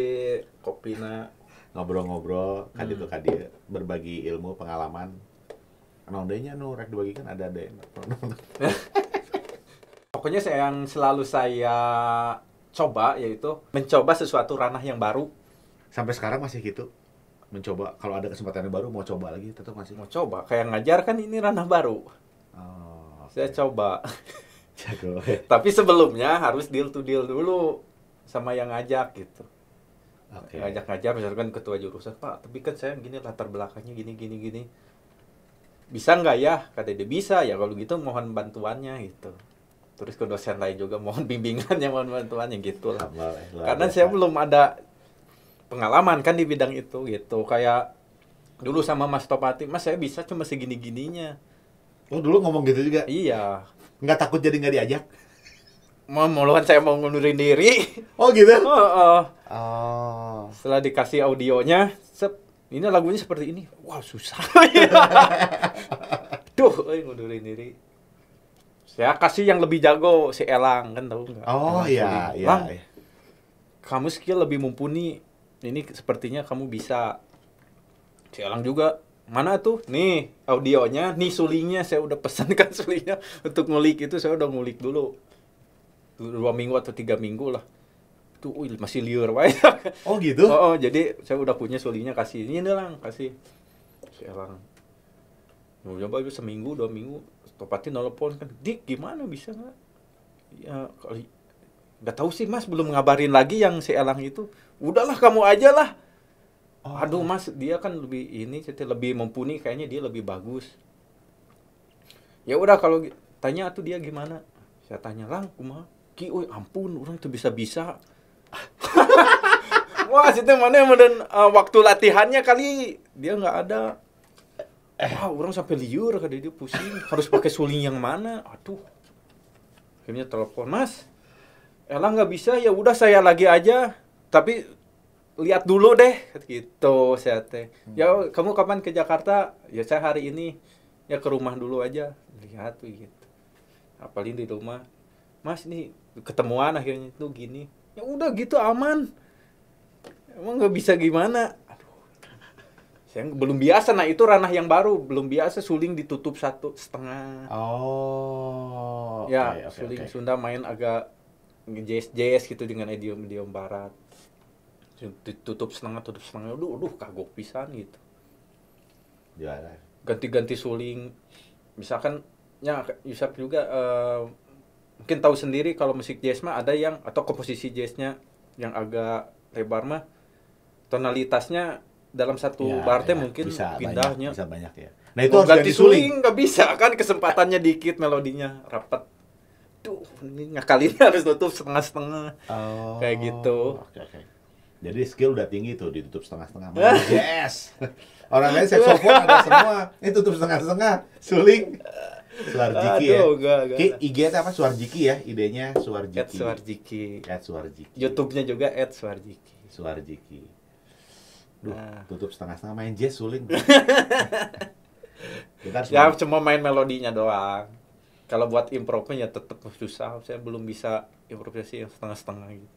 Speaker 1: kopina.
Speaker 2: Ngobrol-ngobrol ka ditu ka dieu, berbagi ilmu, pengalaman. Naon deui nya nu rek dibagikan ada deh.
Speaker 1: Pokoknya yang selalu saya coba yaitu mencoba sesuatu ranah yang baru.
Speaker 2: Sampai sekarang masih gitu. Mencoba kalau ada kesempatan yang baru mau coba lagi tetap masih
Speaker 1: Mau coba kayak ngajar kan ini ranah baru.
Speaker 2: Oh,
Speaker 1: Saya coba.
Speaker 2: jago.
Speaker 1: Tapi sebelumnya harus deal to deal dulu sama yang ngajak gitu.
Speaker 2: Oke.
Speaker 1: Ngajak ngajar misalkan ketua jurusan, Pak, tapi kan saya gini latar belakangnya gini. Bisa nggak ya? Kata dia bisa ya, kalau gitu mohon bantuannya gitu. Terus ke dosen lain juga mohon bimbingannya, mohon bantuannya gitu lah. Karena saya belum ada pengalaman kan di bidang itu gitu. Kayak dulu sama Mas Topati, Mas saya bisa cuma segini-gininya.
Speaker 2: Oh dulu ngomong gitu juga?
Speaker 1: Iya.
Speaker 2: Nggak takut jadi nggak diajak?
Speaker 1: Malahan saya mau ngundurin diri.
Speaker 2: Oh gitu?
Speaker 1: Oh.
Speaker 2: Setelah
Speaker 1: Setelah dikasih audionya, ini lagunya seperti ini. Wah, susah. Duh, ngundurin diri. Saya kasih yang lebih jago, si Elang, kan tahu nggak?
Speaker 2: Oh iya.
Speaker 1: Lang, kamu skill lebih mumpuni. Ini sepertinya kamu bisa. Si Elang juga, mana tuh? Nih, audionya, nih sulingnya. Saya udah pesankan sulingnya untuk ngulik itu. Saya udah ngulik dulu. 2 minggu atau 3 minggu lah. Tuh, masih liur wae.
Speaker 2: Oh gitu?
Speaker 1: Oh, jadi saya udah punya sulingnya, kasih. Ini Lang, kasih. Si Elang. Mau coba itu seminggu, 2 minggu. Topati nelpon kan, Dik gimana bisa nggak? Ya kali nggak tahu sih Mas, belum ngabarin lagi yang si Elang itu. Udahlah kamu aja lah. Oh. Aduh Mas, dia kan lebih lebih mumpuni, kayaknya dia lebih bagus. Ya udah kalau tanya tuh dia gimana? Saya tanya Lang, kumaha? Ki, ampun, orang tuh bisa. Wah, situ mana dan waktu latihannya kali dia nggak ada. Wah, orang sampai liur, kada dia pusing. Harus pakai suling yang mana? Aduh. Akhirnya telepon, Mas. Elang nggak bisa, ya udah saya lagi aja. Tapi lihat dulu deh, gitu saya teh. Ya kamu kapan ke Jakarta? Ya saya hari ini. Ya ke rumah dulu aja. Lihat tuh gitu. Apalagi di rumah. Mas nih ketemuan akhirnya itu gini. Ya udah gitu aman. Emang nggak bisa gimana? Saya belum biasa, nah itu ranah yang baru, belum biasa suling ditutup 1,5.
Speaker 2: Oh.
Speaker 1: Ya, okay, suling Sunda main agak jazz gitu dengan idiom barat. Tutup setengah, aduh kagok pisan gitu.
Speaker 2: Juara.
Speaker 1: Ganti-ganti suling. Misalkan, ya Yusak juga mungkin tahu sendiri kalau musik jazz mah ada yang, atau komposisi jazznya yang agak lebar mah, tonalitasnya dalam satu bar mungkin
Speaker 2: bisa
Speaker 1: pindahnya
Speaker 2: bisa banyak ya. Nah itu harus ganti suling
Speaker 1: nggak bisa kan, kesempatannya dikit, melodinya rapat. Tuh ini ngakalinnya harus tutup setengah-setengah. Kayak gitu.
Speaker 2: Okay. Jadi skill udah tinggi tuh ditutup setengah-setengah. Yes. Orang lain saxophone ada semua. Ini tutup setengah-setengah. Suling. Suarjiki ya. Ki IG apa Suarjiki ya? Idenya Suarjiki.
Speaker 1: @Suarjiki. YouTube-nya juga
Speaker 2: @Suarjiki. Duh, tutup setengah-setengah main jazz suling.
Speaker 1: Ya cuma main melodinya doang. Kalau buat improvnya ya tetap susah. Saya belum bisa improvisasi yang setengah-setengah gitu.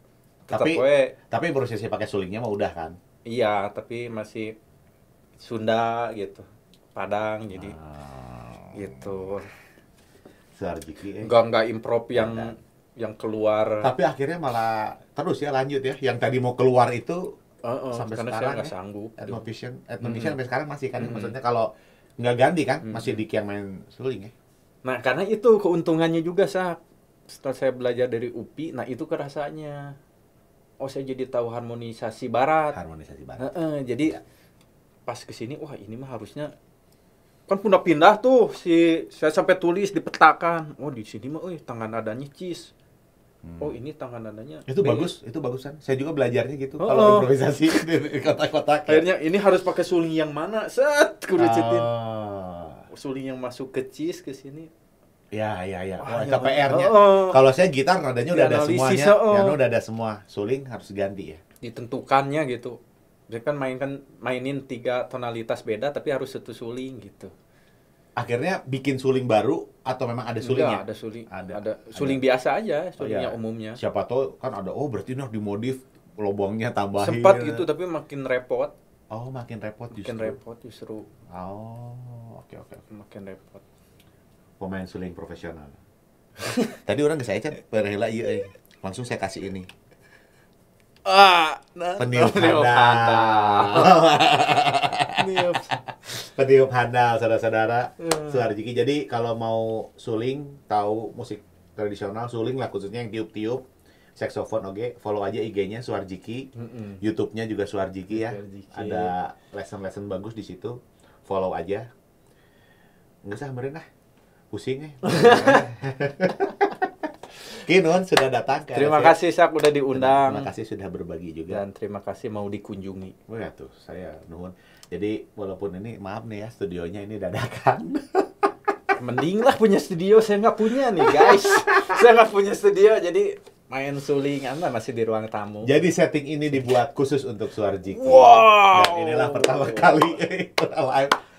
Speaker 2: Tapi improvisasi pakai sulingnya mah udah kan?
Speaker 1: Iya, tapi masih Sunda gitu. Padang jadi gitu.
Speaker 2: Suarjiki.
Speaker 1: Enggak improv yang keluar.
Speaker 2: Tapi akhirnya malah terus ya lanjut ya. Yang tadi mau keluar itu sampai
Speaker 1: karena
Speaker 2: sekarang
Speaker 1: saya nggak sanggup.
Speaker 2: Ethnovision sampai sekarang masih kan. Maksudnya kalau nggak ganti kan masih Diki yang main suling ya.
Speaker 1: Nah, karena itu keuntungannya juga setelah saya belajar dari UPI, nah itu kerasanya. Oh, saya jadi tahu harmonisasi barat. Jadi pas kesini, wah ini mah harusnya kan pindah tuh saya sampai tulis dipetakan. Oh, di sini mah tangan nadanya cis. Oh, ini tangan nadanya
Speaker 2: itu bagusan. Saya juga belajarnya gitu kalau improvisasi di kotak-kotak.
Speaker 1: Akhirnya ini harus pakai suling yang mana? Kurucitin. Suling yang masuk ke cis ke sini.
Speaker 2: Ya. Wah, itu PR-nya. Kalau saya gitar nadanya udah ada semuanya. Piano udah ada semua. Suling harus ganti ya.
Speaker 1: Ditentukannya gitu. Dia kan mainin 3 tonalitas beda tapi harus satu suling gitu.
Speaker 2: Akhirnya bikin suling baru atau memang ada sulingnya?
Speaker 1: Enggak, ada suling. Ada suling biasa aja, sulingnya umumnya.
Speaker 2: Siapa tahu kan ada berarti harus dimodif lobongnya tambahin.
Speaker 1: Sempat gitu tapi makin repot.
Speaker 2: Oh, makin repot justru.
Speaker 1: Makin repot justru.
Speaker 2: Oh, oke.
Speaker 1: Makin repot.
Speaker 2: Pemain suling profesional. Tadi orang ke saya kan berhela iya langsung saya kasih ini. Peniup handal saudara-saudara. Suarjiki. Jadi kalau mau suling, tahu musik tradisional suling lah khususnya yang tiup-tiup, saksofon follow aja IG-nya Suarjiki. YouTube-nya juga Suarjiki ya. Ada lesson-lesson bagus di situ. Follow aja. Enggak usah meureun lah. Pusing ya. Kinun sudah datang ke
Speaker 1: Terima kasih Sak udah diundang.
Speaker 2: Terima kasih sudah berbagi juga.
Speaker 1: Dan terima kasih mau dikunjungi.
Speaker 2: Oh ya tuh, saya nuhun. Jadi walaupun ini maaf nih ya studionya ini dadakan.
Speaker 1: Mending lah punya studio, saya nggak punya nih guys. Saya nggak punya studio jadi main suling masih di ruang tamu.
Speaker 2: Jadi setting ini dibuat khusus untuk Suarjiki.
Speaker 1: Wow.
Speaker 2: Dan inilah pertama kali.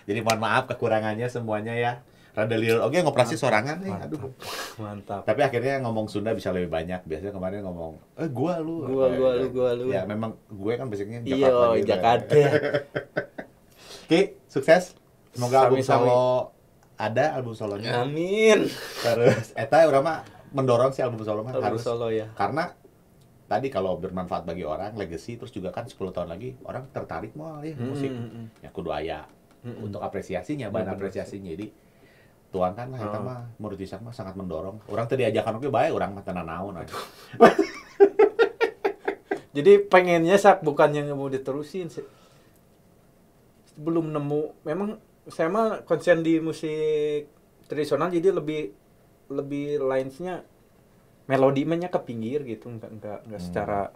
Speaker 2: Jadi mohon maaf kekurangannya semuanya ya. Rada liur ngoperasi sorangan nih. Aduh.
Speaker 1: Mantap.
Speaker 2: Tapi akhirnya ngomong Sunda bisa lebih banyak. Biasanya kemarin ngomong, gua lu. Ya memang gue kan basicnya Jakarta.
Speaker 1: Iya, Jakarta.
Speaker 2: Oke, sukses. Semoga album solo ada album solonya.
Speaker 1: Amin.
Speaker 2: Terus eta urang mah mendorong si album solo mah harus
Speaker 1: solo ya.
Speaker 2: Karena tadi kalau bermanfaat bagi orang, legacy terus juga kan 10 tahun lagi orang tertarik mau ya musik. Ya kudu aya untuk apresiasinya, bahan apresiasinya. Jadi tuangkan lah eta mah menurut Isak mah sangat mendorong. Orang tadi ajakan oke bae urang mah tenan naon aduh.
Speaker 1: Jadi pengennya Sak bukannya mau diterusin sih. Belum nemu. Memang saya mah konsen di musik tradisional jadi lebih lines-nya melodinya ke pinggir gitu, enggak secara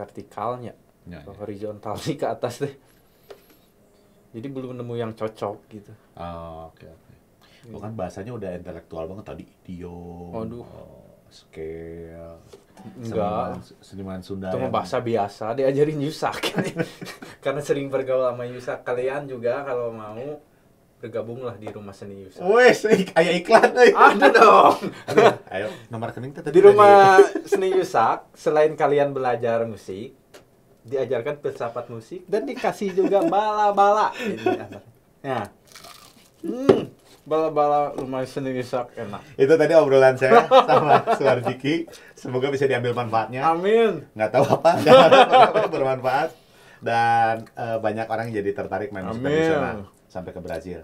Speaker 1: vertikalnya. Horizontal sih ke atas deh. Jadi belum nemu yang cocok gitu.
Speaker 2: Oke. Bukan bahasanya udah intelektual banget tadi idiom, scale,
Speaker 1: enggak,
Speaker 2: seniman Sunda.
Speaker 1: Itu mah bahasa biasa diajarin Yusak. Karena sering bergaul sama Yusak. Kalian juga kalau mau bergabunglah di Rumah Seni Yusak.
Speaker 2: Wes, kayak iklan
Speaker 1: Ada dong.
Speaker 2: Ayo, nomor rekening tadi.
Speaker 1: Di Rumah Seni Yusak selain kalian belajar musik, diajarkan filsafat musik dan dikasih juga bala-bala. Nah. Bala-bala Rumah Seni Yusak enak.
Speaker 2: Itu tadi obrolan saya sama Suarjiki. Semoga bisa diambil manfaatnya.
Speaker 1: Amin.
Speaker 2: Nggak tahu apa, bermanfaat. Dan banyak orang jadi tertarik main musik tradisional sampai ke Brazil.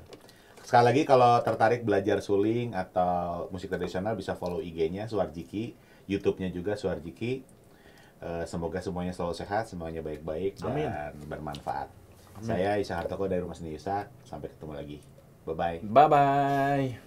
Speaker 2: Sekali lagi kalau tertarik belajar suling atau musik tradisional bisa follow IG-nya Suarjiki, YouTube-nya juga Suarjiki. Semoga semuanya selalu sehat, semuanya baik-baik dan bermanfaat. Saya Isa Hartoko dari Rumah Seni Yusak. Sampai ketemu lagi. Bye-bye.
Speaker 1: Bye-bye.